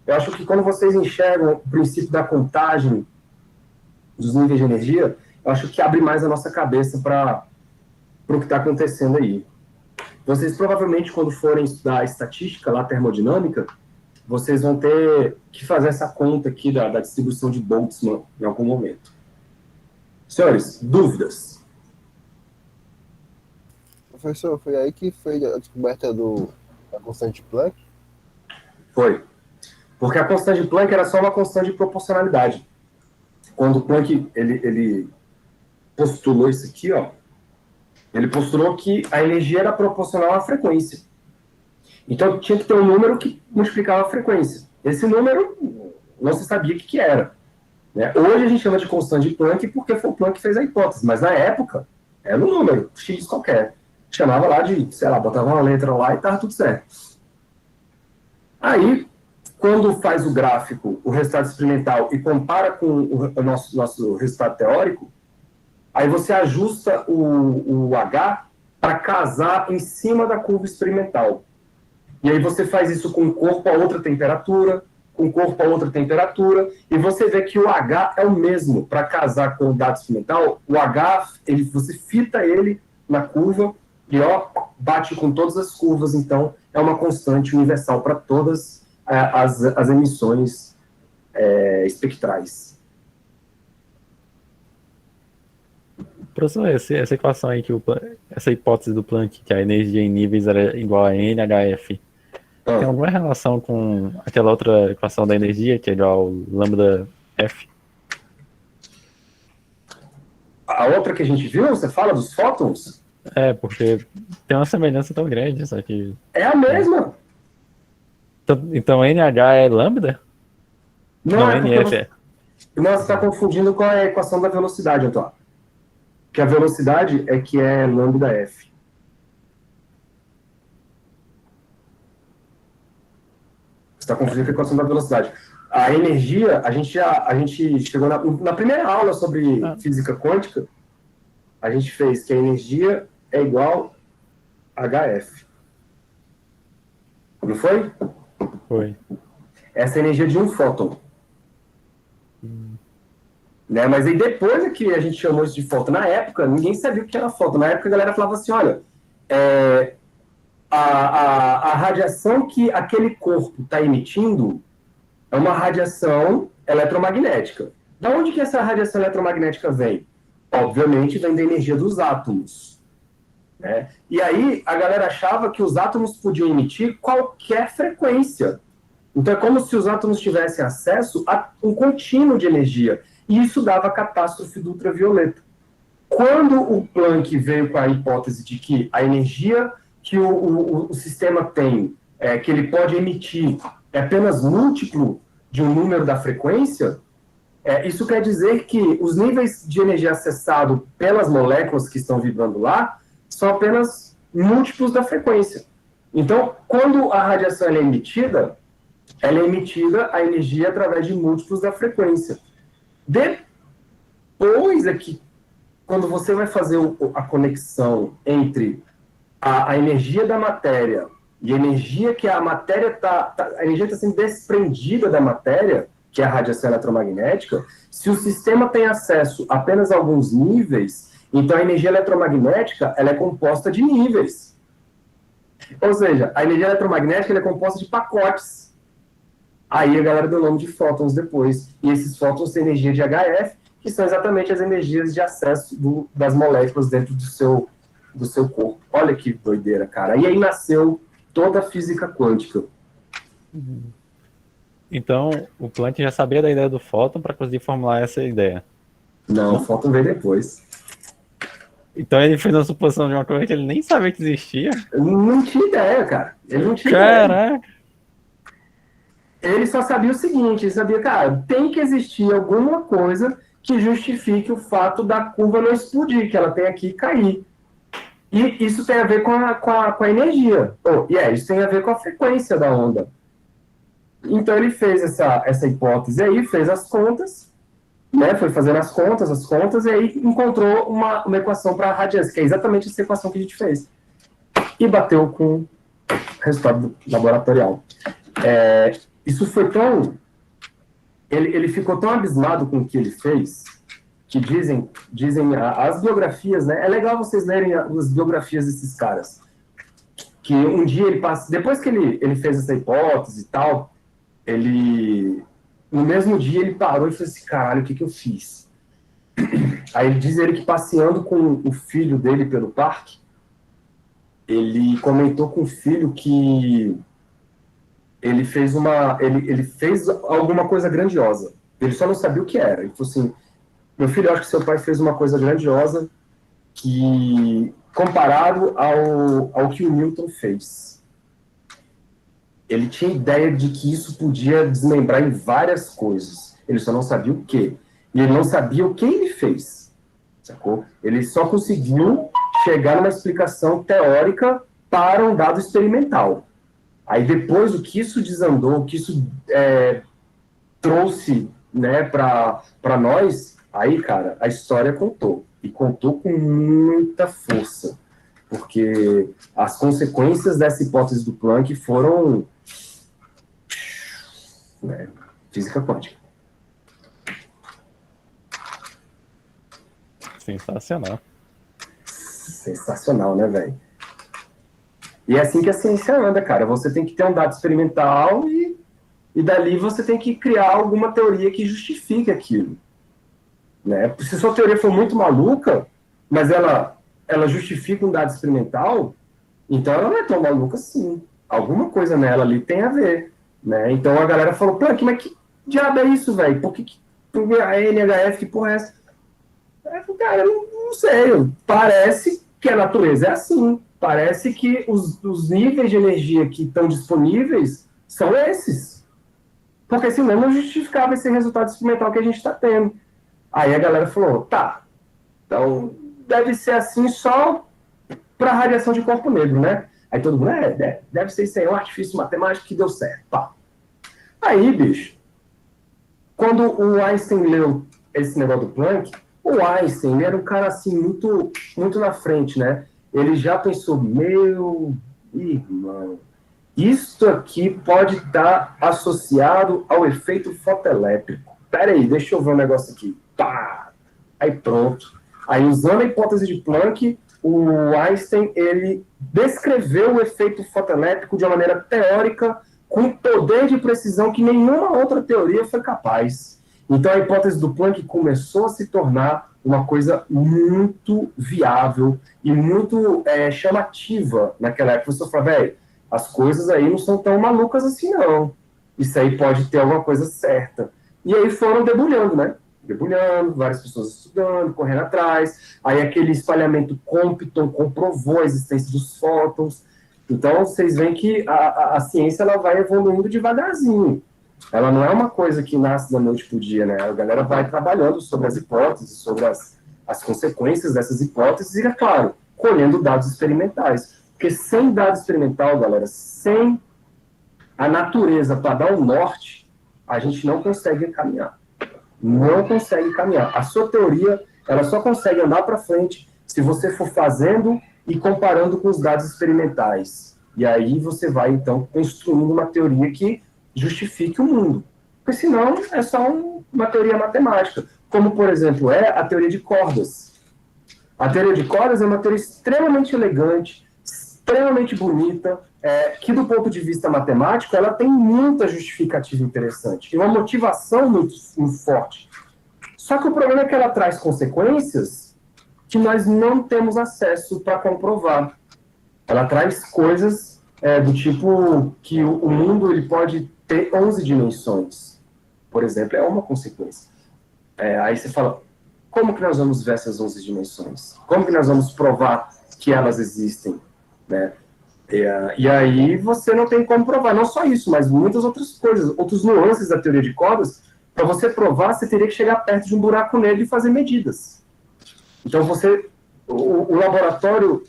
Eu acho que quando vocês enxergam o princípio da contagem dos níveis de energia, eu acho que abre mais a nossa cabeça para o que está acontecendo aí. Vocês provavelmente, quando forem estudar estatística, lá termodinâmica, vocês vão ter que fazer essa conta aqui da distribuição de Boltzmann em algum momento. Senhores, dúvidas? Professor, foi aí que foi a descoberta da constante de Planck? Foi. Porque a constante de Planck era só uma constante de proporcionalidade. Quando o Planck ele postulou isso aqui, ó, ele postulou que a energia era proporcional à frequência. Então, tinha que ter um número que multiplicava a frequência. Esse número, não se sabia o que era. Né? Hoje a gente chama de constante de Planck porque foi o Planck que fez a hipótese, mas na época era um número, x qualquer. chamava lá de, sei lá, botava uma letra lá e tava tudo certo. Aí, quando faz o gráfico, o resultado experimental, e compara com o nosso resultado teórico, aí você ajusta o H para casar em cima da curva experimental. E aí você faz isso com um corpo a outra temperatura, com um corpo a outra temperatura, e você vê que o H é o mesmo para casar com o dado experimental. O H, você fita ele na curva e bate com todas as curvas, então é uma constante universal para todas as emissões espectrais. Professor, essa equação aí, essa hipótese do Planck, que a energia em níveis era igual a NHF, tem alguma relação com aquela outra equação da energia, que é igual ao lambda F? A outra que a gente viu, você fala dos fótons? Porque tem uma semelhança tão grande, só que... É a mesma. Então NH é lambda? Não, é porque NF você está confundindo com a equação da velocidade, Antônio. Que a velocidade é que é lambda F. Você está confundindo com a equação da velocidade. A energia, a gente chegou na primeira aula sobre física quântica, a gente fez que a energia é igual a HF. Não foi? Foi. Essa é a energia de um fóton. Né? Mas aí depois é que a gente chamou isso de fóton. Na época, ninguém sabia o que era fóton. Na época, a galera falava assim, olha, a radiação que aquele corpo está emitindo é uma radiação eletromagnética. Da onde que essa radiação eletromagnética vem? Obviamente, vem da energia dos átomos. Né? E aí, a galera achava que os átomos podiam emitir qualquer frequência. Então, é como se os átomos tivessem acesso a um contínuo de energia. E isso dava a catástrofe do ultravioleta. Quando o Planck veio com a hipótese de que a energia que o sistema tem, que ele pode emitir, é apenas múltiplo de um número da frequência, isso quer dizer que os níveis de energia acessado pelas moléculas que estão vibrando lá são apenas múltiplos da frequência. Então, quando a radiação é emitida a energia através de múltiplos da frequência. Depois é que, quando você vai fazer a conexão entre a energia da matéria e a energia que a matéria a energia está sendo desprendida da matéria, que é a radiação eletromagnética, se o sistema tem acesso a apenas a alguns níveis, então a energia eletromagnética ela é composta de níveis. Ou seja, a energia eletromagnética ela é composta de pacotes. Aí a galera deu o nome de fótons depois. E esses fótons têm energia de HF, que são exatamente as energias de acesso das moléculas dentro do seu corpo. Olha que doideira, cara. E aí nasceu toda a física quântica. Então, o Planck já sabia da ideia do fóton para conseguir formular essa ideia. Não, o fóton veio depois. Então ele fez uma suposição de uma coisa que ele nem sabia que existia? Não tinha ideia, cara. Ele não tinha Caraca! ideia. Ele só sabia o seguinte, ele sabia, cara, tem que existir alguma coisa que justifique o fato da curva não explodir, que ela tem aqui cair. E isso tem a ver com a energia. Isso tem a ver com a frequência da onda. Então ele fez essa hipótese aí, fez as contas, né, foi fazendo as contas, e aí encontrou uma equação para a radiância, que é exatamente essa equação que a gente fez. E bateu com o resultado laboratorial. Isso foi tão... Ele ficou tão abismado com o que ele fez, que dizem as biografias, né? É legal vocês lerem as biografias desses caras. Que um dia ele passa... Depois que ele fez essa hipótese e tal, no mesmo dia ele parou e falou assim, caralho, o que eu fiz? Aí ele diz que passeando com o filho dele pelo parque, ele comentou com o filho que ele fez alguma coisa grandiosa. Ele só não sabia o que era. Ele falou assim, meu filho, eu acho que seu pai fez uma coisa grandiosa que, comparado ao que o Newton fez. Ele tinha ideia de que isso podia desmembrar em várias coisas. Ele só não sabia o quê. E ele não sabia o que ele fez. Sacou? Ele só conseguiu chegar numa explicação teórica para um dado experimental. Aí depois o que isso desandou, o que isso trouxe, né, para nós, aí, cara, a história contou. E contou com muita força. Porque as consequências dessa hipótese do Planck foram, né, física quântica. Sensacional. Sensacional, né, velho? E é assim que a ciência anda, cara. Você tem que ter um dado experimental e dali você tem que criar alguma teoria que justifique aquilo. Né? Se sua teoria for muito maluca, mas ela justifica um dado experimental, então ela não é tão maluca assim. Alguma coisa nela ali tem a ver. Né? Então a galera falou, Planck, mas que diabo é isso, velho? Por que a NHF, que porra é essa? Cara, eu não sei. Parece que a natureza é assim. Parece que os níveis de energia que estão disponíveis são esses. Porque senão não justificava esse resultado experimental que a gente está tendo. Aí a galera falou, tá, então deve ser assim só para radiação de corpo negro, né? Aí todo mundo, deve ser isso aí, um artifício matemático que deu certo. Pá. Aí, bicho, quando o Einstein leu esse negócio do Planck, o Einstein ele era um cara assim muito, muito na frente, né? Ele já pensou, meu irmão, isso aqui pode estar associado ao efeito fotoelétrico. Peraí, deixa eu ver um negócio aqui. Pá! Aí pronto. Aí, usando a hipótese de Planck, o Einstein ele descreveu o efeito fotoelétrico de uma maneira teórica, com poder de precisão que nenhuma outra teoria foi capaz. Então, a hipótese do Planck começou a se tornar uma coisa muito viável e muito chamativa naquela época. Você fala, velho, as coisas aí não são tão malucas assim, não. Isso aí pode ter alguma coisa certa. E aí foram debulhando, né? Debulhando, várias pessoas estudando, correndo atrás. Aí aquele espalhamento Compton comprovou a existência dos fótons. Então, vocês veem que a ciência ela vai evoluindo devagarzinho. Ela não é uma coisa que nasce da noite para o dia, né? A galera vai trabalhando sobre as hipóteses, sobre as consequências dessas hipóteses e, é claro, colhendo dados experimentais. Porque sem dado experimental, galera, sem a natureza para dar um norte, a gente não consegue caminhar. Não consegue caminhar. A sua teoria, ela só consegue andar para frente se você for fazendo e comparando com os dados experimentais. E aí você vai, então, construindo uma teoria que justifique o mundo. Porque senão é só uma teoria matemática. Como, por exemplo, é a teoria de cordas. A teoria de cordas é uma teoria extremamente elegante, extremamente bonita, que do ponto de vista matemático, ela tem muita justificativa interessante, e uma motivação muito, muito forte. Só que o problema é que ela traz consequências que nós não temos acesso para comprovar. Ela traz coisas do tipo que o mundo ele pode ter 11 dimensões. Por exemplo, é uma consequência. Aí você fala, como que nós vamos ver essas 11 dimensões? Como que nós vamos provar que elas existem? Né? E aí você não tem como provar, não só isso, mas muitas outras coisas, outros nuances da teoria de cordas. Para você provar, você teria que chegar perto de um buraco negro e fazer medidas. Então o laboratório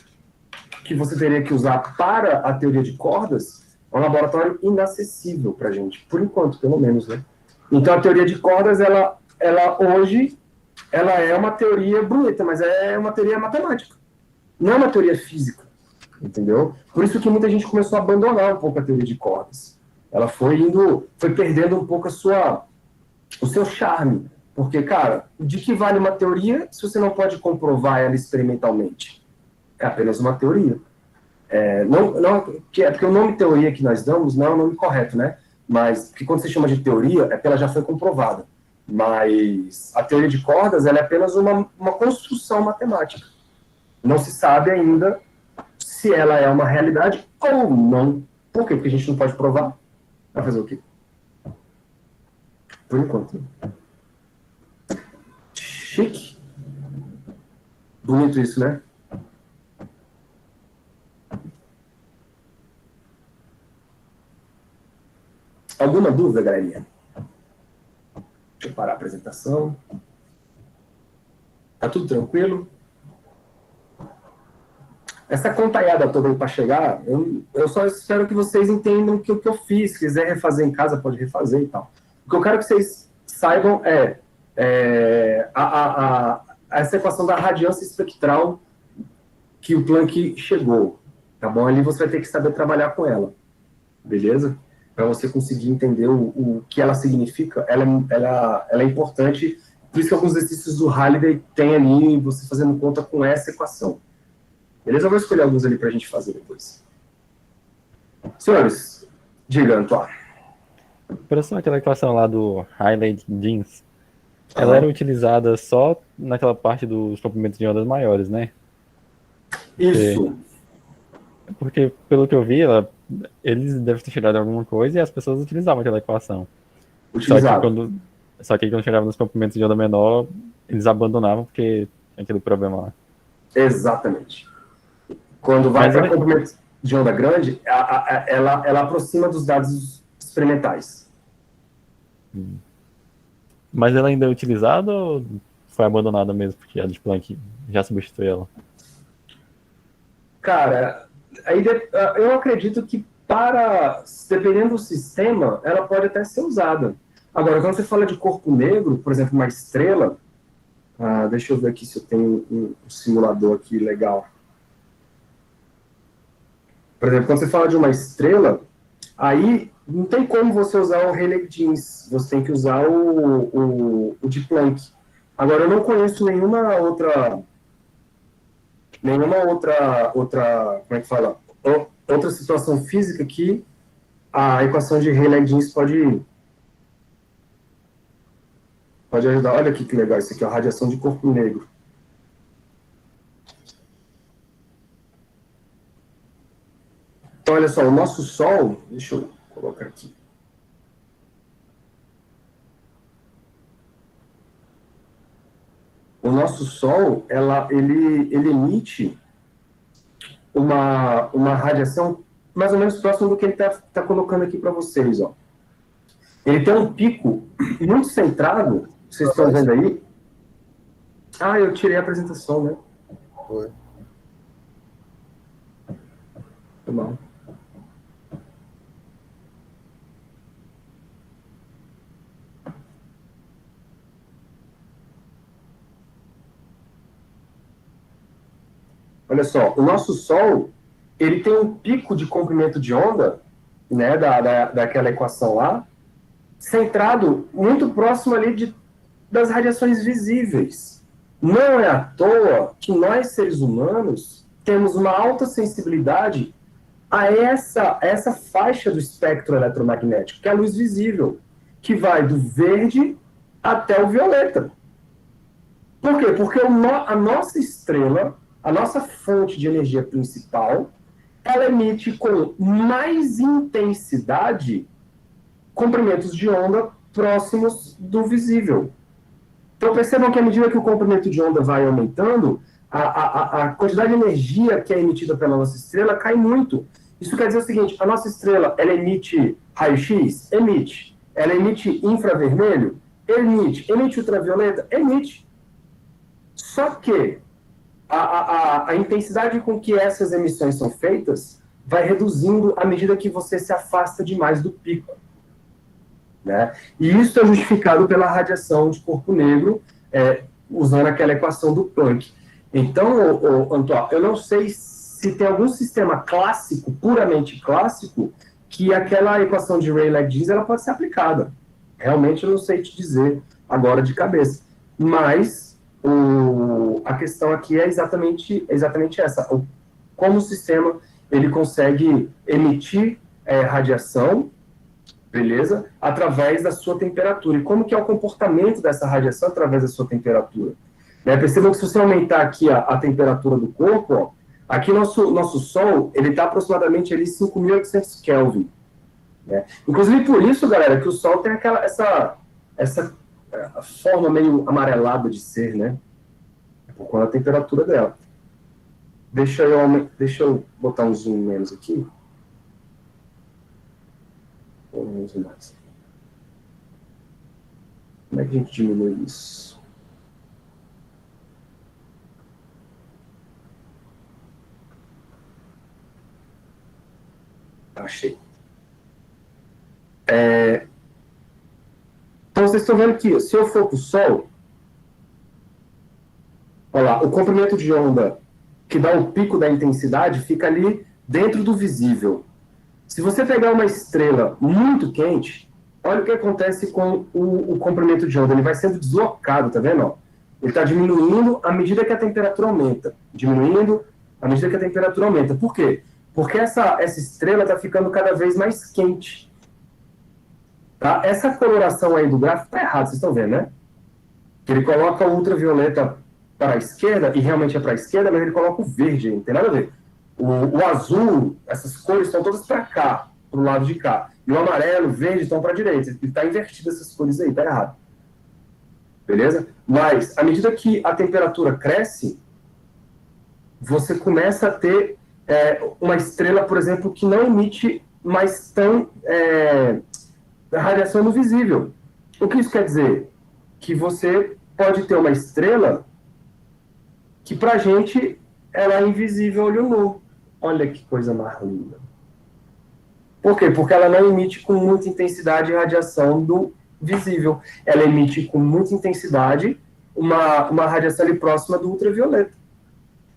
que você teria que usar para a teoria de cordas é um laboratório inacessível para a gente, por enquanto, pelo menos, né? Então a teoria de cordas, ela hoje, ela é uma teoria bonita, mas é uma teoria matemática, não é uma teoria física. Entendeu? Por isso que muita gente começou a abandonar um pouco a teoria de cordas. Ela foi perdendo um pouco o seu charme. Porque, cara, de que vale uma teoria se você não pode comprovar ela experimentalmente? É apenas uma teoria. Porque o nome teoria que nós damos não é o nome correto, né? Mas, porque quando você chama de teoria, é porque ela já foi comprovada. Mas a teoria de cordas, ela é apenas uma construção matemática. Não se sabe ainda se ela é uma realidade ou não. Por quê? Porque a gente não pode provar. Vai fazer o quê? Por enquanto. Chique. Bonito isso, né? Alguma dúvida, galerinha? Deixa eu parar a apresentação. Tá tudo tranquilo? essa contaiada toda aí para chegar, eu só espero que vocês entendam que o que eu fiz. Se quiser refazer em casa, pode refazer e tal. O que eu quero que vocês saibam essa equação da radiância espectral que o Planck chegou, tá bom? Ali você vai ter que saber trabalhar com ela, beleza? Para você conseguir entender o que ela significa, ela é importante, por isso que alguns exercícios do Halliday tem ali, você fazendo conta com essa equação. Beleza? Eu vou escolher alguns ali para a gente fazer depois. Senhores, diga, Antoine. Professor, aquela equação lá do Rayleigh-Jeans, ela era utilizada só naquela parte dos comprimentos de ondas maiores, né? Isso. Porque pelo que eu vi, eles devem ter chegado a alguma coisa e as pessoas utilizavam aquela equação. Utilizado. Só que quando chegava nos comprimentos de onda menor, eles abandonavam porque tinha aquele problema lá. Exatamente. Quando vai para comprimento de onda grande, ela aproxima dos dados experimentais. Mas ela ainda é utilizada ou foi abandonada mesmo, porque a de Planck já substituiu ela? Cara, eu acredito que dependendo do sistema, ela pode até ser usada. Agora, quando você fala de corpo negro, por exemplo, uma estrela, deixa eu ver aqui se eu tenho um simulador aqui legal. Por exemplo, quando você fala de uma estrela, aí não tem como você usar o Rayleigh-Jeans, você tem que usar o de Planck. Agora, eu não conheço nenhuma outra, como é que fala? Outra situação física que a equação de Rayleigh-Jeans pode ajudar. Olha aqui que legal, isso aqui é a radiação de corpo negro. Então, olha só, o nosso Sol, deixa eu colocar aqui. O nosso Sol, ele emite uma radiação mais ou menos próxima do que ele tá colocando aqui para vocês, ó. Ele tem um pico muito centrado, vocês estão vendo aí? Eu tirei a apresentação, né? Foi. Foi mal. Olha só, o nosso Sol, ele tem um pico de comprimento de onda, né, daquela equação lá, centrado muito próximo ali das radiações visíveis. Não é à toa que nós, seres humanos, temos uma alta sensibilidade a essa faixa do espectro eletromagnético, que é a luz visível, que vai do verde até o violeta. Por quê? Porque a nossa estrela, a nossa fonte de energia principal, ela emite com mais intensidade comprimentos de onda próximos do visível. Então percebam que à medida que o comprimento de onda vai aumentando, a quantidade de energia que é emitida pela nossa estrela cai muito. Isso quer dizer o seguinte, a nossa estrela, ela emite raio-x? Emite. Ela emite infravermelho? Emite. Emite ultravioleta? Emite. Só que a intensidade com que essas emissões são feitas vai reduzindo à medida que você se afasta demais do pico. Né? E isso é justificado pela radiação de corpo negro, usando aquela equação do Planck. Então, Antoine, eu não sei se tem algum sistema clássico, puramente clássico, que aquela equação de Rayleigh-Jeans ela pode ser aplicada. Realmente eu não sei te dizer agora de cabeça. Mas a questão aqui é exatamente essa. Como o sistema ele consegue emitir radiação, beleza? Através da sua temperatura. E como que é o comportamento dessa radiação através da sua temperatura? Percebam que se você aumentar aqui a temperatura do corpo, ó, aqui nosso Sol, ele está aproximadamente ali 5.800 Kelvin. Né? Inclusive por isso, galera, que o Sol tem essa forma meio amarelada de ser, né? Por conta da temperatura dela. Deixa eu botar um zoom menos aqui. Vamos mais. Como é que a gente diminui isso? achei. Então, vocês estão vendo que se eu for para o Sol, olha lá, o comprimento de onda que dá o pico da intensidade fica ali dentro do visível. Se você pegar uma estrela muito quente, olha o que acontece com o comprimento de onda. Ele vai sendo deslocado, tá vendo? Ó? Ele está diminuindo à medida que a temperatura aumenta. Diminuindo à medida que a temperatura aumenta. Por quê? Porque essa estrela está ficando cada vez mais quente. Tá? Essa coloração aí do gráfico está errada, vocês estão vendo, né? Que ele coloca o ultravioleta para a esquerda, e realmente é para a esquerda, mas ele coloca o verde aí, não tem nada a ver. O azul, essas cores estão todas para cá, para o lado de cá. E o amarelo, o verde estão para a direita. Está invertido essas cores aí, está errado. Beleza? Mas, à medida que a temperatura cresce, você começa a ter uma estrela, por exemplo, que não emite mais tão radiação no visível. O que isso quer dizer? Que você pode ter uma estrela que, para a gente, ela é invisível a olho nu. Olha que coisa mais linda. Por quê? Porque ela não emite com muita intensidade radiação do visível. Ela emite com muita intensidade uma radiação ali próxima do ultravioleta.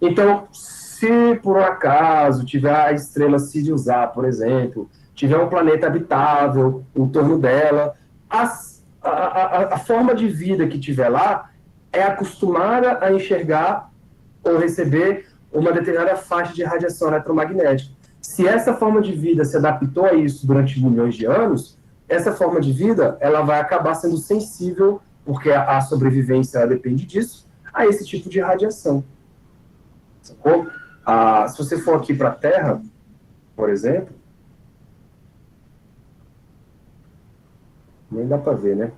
Então, se por um acaso tiver a estrela Sirius-A, por exemplo, tiver um planeta habitável em torno dela, a forma de vida que tiver lá é acostumada a enxergar ou receber uma determinada faixa de radiação eletromagnética. Se essa forma de vida se adaptou a isso durante milhões de anos, essa forma de vida ela vai acabar sendo sensível, porque a sobrevivência depende disso, a esse tipo de radiação. Sacou? Se você for aqui para a Terra, por exemplo, nem dá para ver, né?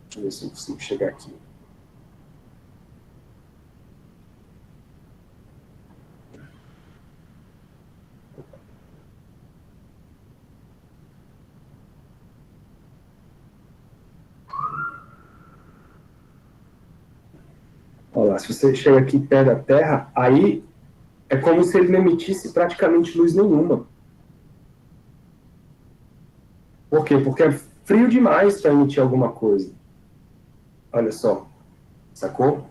Deixa eu ver se eu consigo chegar aqui. Olha lá, se você chega aqui perto da Terra, aí é como se ele não emitisse praticamente luz nenhuma. Por quê? Porque é frio demais para emitir alguma coisa. Olha só, sacou?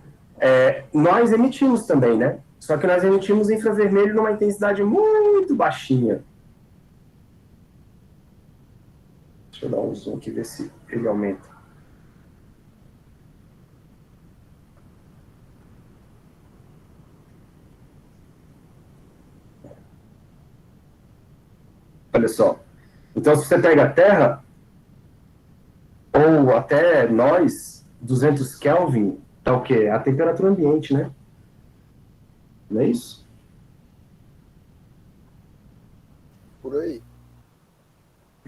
Nós emitimos também, né? Só que nós emitimos infravermelho numa intensidade muito baixinha. Deixa eu dar um zoom aqui, ver se ele aumenta. Olha só. Então, se você pega a Terra, ou até nós, 200 Kelvin, tá o quê? A temperatura ambiente, né? Não é isso? Por aí.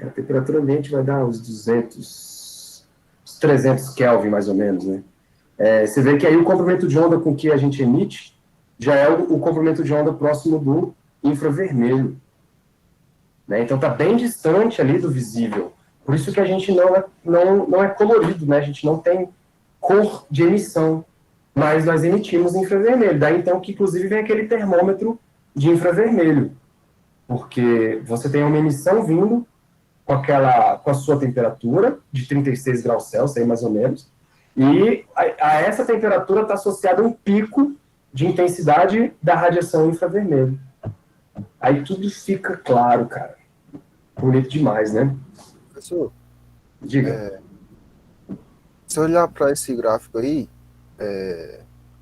A temperatura ambiente vai dar uns 200, uns 300 Kelvin, mais ou menos, né? Você vê que aí o comprimento de onda com que a gente emite já é o comprimento de onda próximo do infravermelho. Né? Então está bem distante ali do visível. Por isso que a gente não é colorido, né? A gente não tem cor de emissão, mas nós emitimos infravermelho. Daí então que inclusive vem aquele termômetro de infravermelho, porque você tem uma emissão vindo com a sua temperatura de 36 graus Celsius, aí mais ou menos, e a essa temperatura está associada um pico de intensidade da radiação infravermelho. Aí tudo fica claro, cara. Bonito demais, né? Professor, Diga. se eu olhar para esse gráfico aí,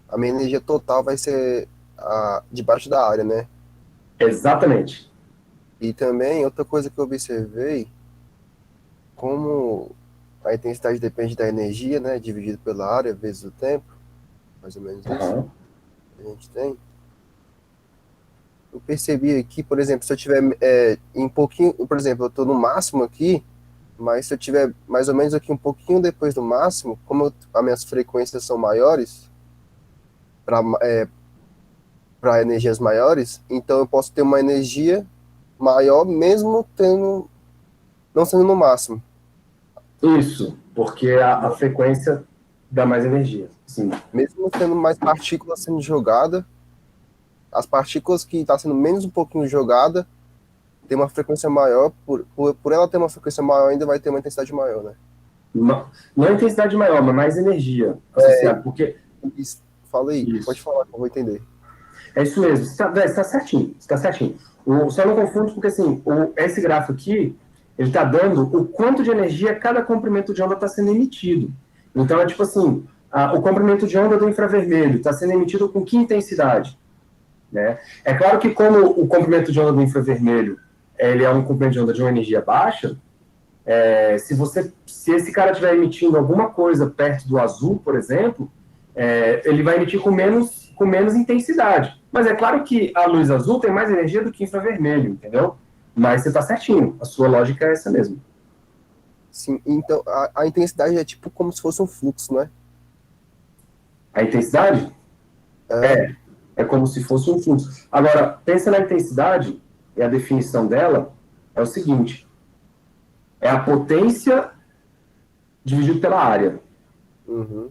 a minha energia total vai ser debaixo da área, né? Exatamente. E também, outra coisa que eu observei, como a intensidade depende da energia, né? Dividido pela área vezes o tempo, mais ou menos isso que a gente tem. Eu percebi aqui, por exemplo, se eu tiver em pouquinho, por exemplo, eu estou no máximo aqui, mas se eu tiver mais ou menos aqui um pouquinho depois do máximo, como as minhas frequências são maiores, para energias maiores, então eu posso ter uma energia maior mesmo não sendo no máximo. Isso, porque a frequência dá mais energia. Sim. Mesmo tendo mais partículas sendo jogada, as partículas que estão sendo menos um pouquinho jogada tem uma frequência maior, por ela ter uma frequência maior, ainda vai ter uma intensidade maior, né? Não é intensidade maior, mas mais energia associada, porque... Fala aí, pode falar que eu vou entender. É isso mesmo, você tá certinho, você tá certinho. Só não confunde porque, assim, esse gráfico aqui, ele está dando o quanto de energia cada comprimento de onda está sendo emitido. Então, é tipo assim, o comprimento de onda do infravermelho está sendo emitido com que intensidade? Né? É claro que como o comprimento de onda do infravermelho ele é um comprimento de onda de uma energia baixa, se esse cara estiver emitindo alguma coisa perto do azul, por exemplo, ele vai emitir com menos intensidade. Mas é claro que a luz azul tem mais energia do que infravermelho, entendeu? Mas você está certinho, a sua lógica é essa mesmo. Sim, então a intensidade é tipo como se fosse um fluxo, não é? A intensidade? É como se fosse um fluxo. Agora, pensa na intensidade, e a definição dela é o seguinte, é a potência dividido pela área. Uhum.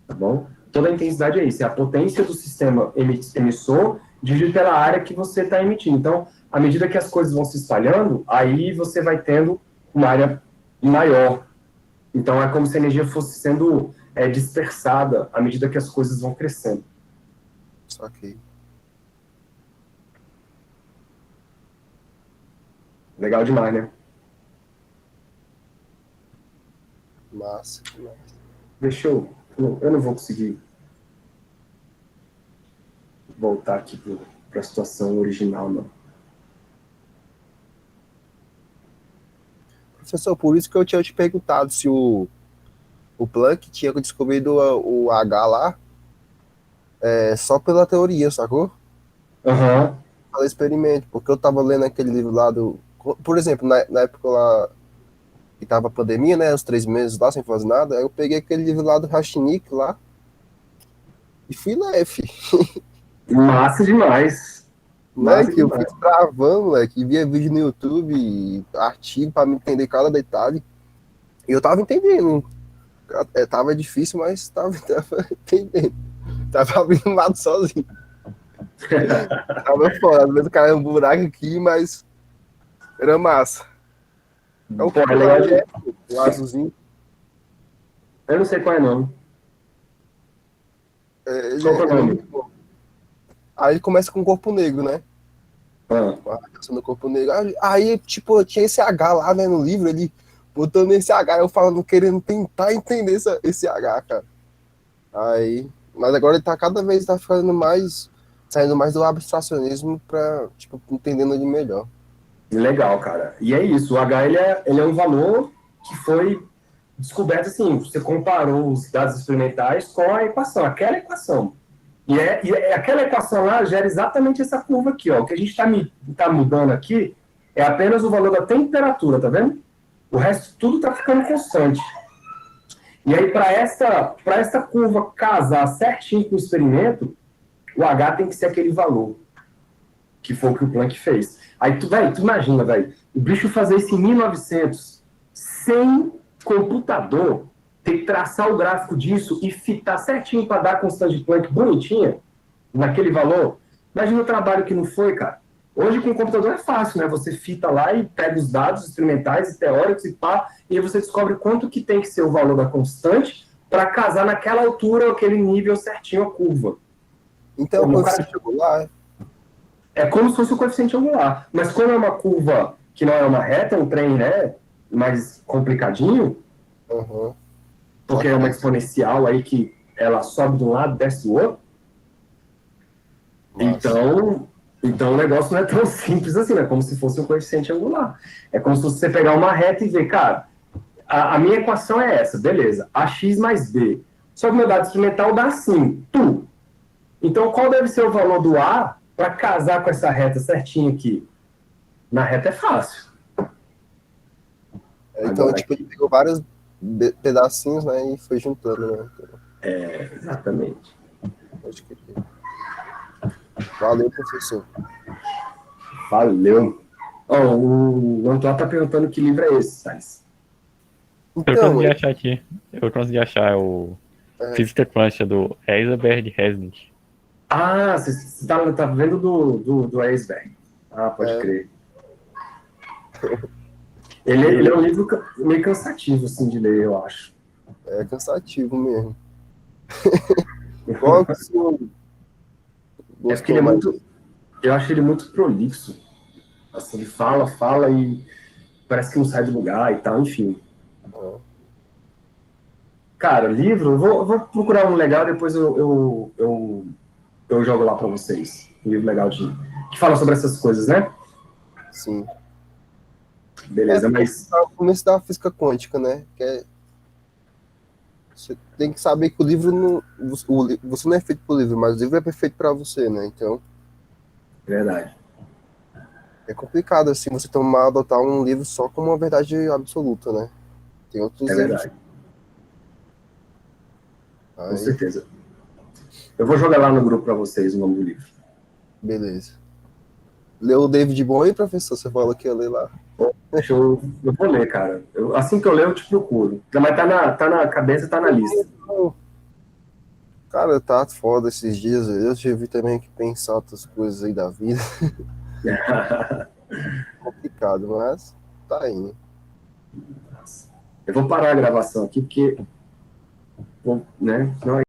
Tá bom? Toda a intensidade é isso, é a potência do sistema emissor dividido pela área que você está emitindo. Então, à medida que as coisas vão se espalhando, aí você vai tendo uma área maior. Então, é como se a energia fosse sendo dispersada à medida que as coisas vão crescendo. Saquei. Legal demais, né? Massa. Deixa eu não vou conseguir voltar aqui para a situação original, não. Professor, por isso que eu tinha te perguntado se o Planck tinha descobrido o H lá só pela teoria, sacou? Aham. Pelo experimento, porque eu tava lendo aquele livro lá por exemplo, na época lá que tava a pandemia, né, os 3 meses lá sem fazer nada, aí eu peguei aquele livro lá do Rashnik lá e fui lá, Massa demais. Massa moleque, eu fui demais. travando, moleque, via vídeo no YouTube, artigo para me entender cada detalhe, e eu tava entendendo. Tava difícil, mas tava entendendo. Tava abrindo o lado sozinho. Tava fora, às vezes o cara é um buraco aqui, mas era massa. É o Pô, é que lá, legal de... o azulzinho. Eu não sei qual é, não. Qual que é o Ele é nome? muito bom. Aí ele começa com o corpo negro, né? Ah. Com a radiação do corpo negro. Aí, tipo, tinha esse H lá, né, no livro, ele botando esse H, eu falando, querendo tentar entender esse H, cara. Aí, mas agora ele tá cada vez ficando mais, saindo mais do abstracionismo pra, tipo, entendendo ele melhor. Legal, cara. E é isso, o H ele é um valor que foi descoberto assim, você comparou os dados experimentais com a equação, aquela equação. Aquela equação lá gera exatamente essa curva aqui, ó. O que a gente tá mudando aqui é apenas o valor da temperatura, tá vendo? O resto tudo tá ficando constante. E aí, para essa curva casar certinho com o experimento, o H tem que ser aquele valor, que foi o que o Planck fez. Aí, tu imagina, velho, o bicho fazer isso em 1900, sem computador, ter que traçar o gráfico disso e fitar certinho para dar a constante de Planck bonitinha, naquele valor. Imagina o trabalho que não foi, cara. Hoje, com o computador é fácil, né? Você fita lá e pega os dados experimentais e teóricos e pá, e aí você descobre quanto que tem que ser o valor da constante para casar naquela altura, aquele nível certinho, a curva. Então, quando você chegou lá, é como se fosse o coeficiente angular. Mas quando é uma curva que não é uma reta, é um trem, né, mais complicadinho, porque é uma exponencial aí que ela sobe de um lado, desce do outro. Então o negócio não é tão simples assim, é como se fosse um coeficiente angular. É como se você pegar uma reta e ver, cara, a minha equação é essa, beleza, ax mais b. Só que o meu dado experimental dá assim, tu. Então qual deve ser o valor do A para casar com essa reta certinha aqui? Na reta é fácil. Então, agora, tipo, ele pegou vários pedacinhos, né, e foi juntando, né? Exatamente. Pode crer. Valeu, professor. Valeu. Ó, o Antônio tá perguntando que livro é esse, Thales. Eu Então, consegui achar aqui. Eu consegui achar o Física Quântica do Elisabeth Resnick. Ah, você tá vendo do Eisberg. Ah, pode crer. Ele é um livro meio cansativo, assim, de ler, eu acho. é cansativo mesmo. Qual que o senhor É porque gostou ele é mais? muito... Eu acho ele muito prolixo. Assim, ele fala e parece que não sai do lugar e tal, enfim. Ah, Cara, livro, eu vou procurar um legal, depois eu jogo lá pra vocês. Um livro legal que fala sobre essas coisas, né? sim. Beleza, Porque mas... tá no começo da física quântica, né? Você tem que saber que o livro não. Você não é feito pro livro, mas o livro é perfeito para você, né? Então, Verdade. é complicado, assim, você adotar um livro só como uma verdade absoluta, né? Tem outros É livros. verdade. Com Aí, certeza. Eu vou jogar lá no grupo pra vocês o nome do livro. beleza. Leu o David Bowie, professor? Você falou que ia ler lá. Eu vou ler, cara. Assim que eu ler, eu te procuro. Mas tá na cabeça, tá na lista. Cara, tá foda esses dias. Eu tive também que pensar outras coisas aí da vida. Complicado, mas tá indo. Eu vou parar a gravação aqui, porque, né, senão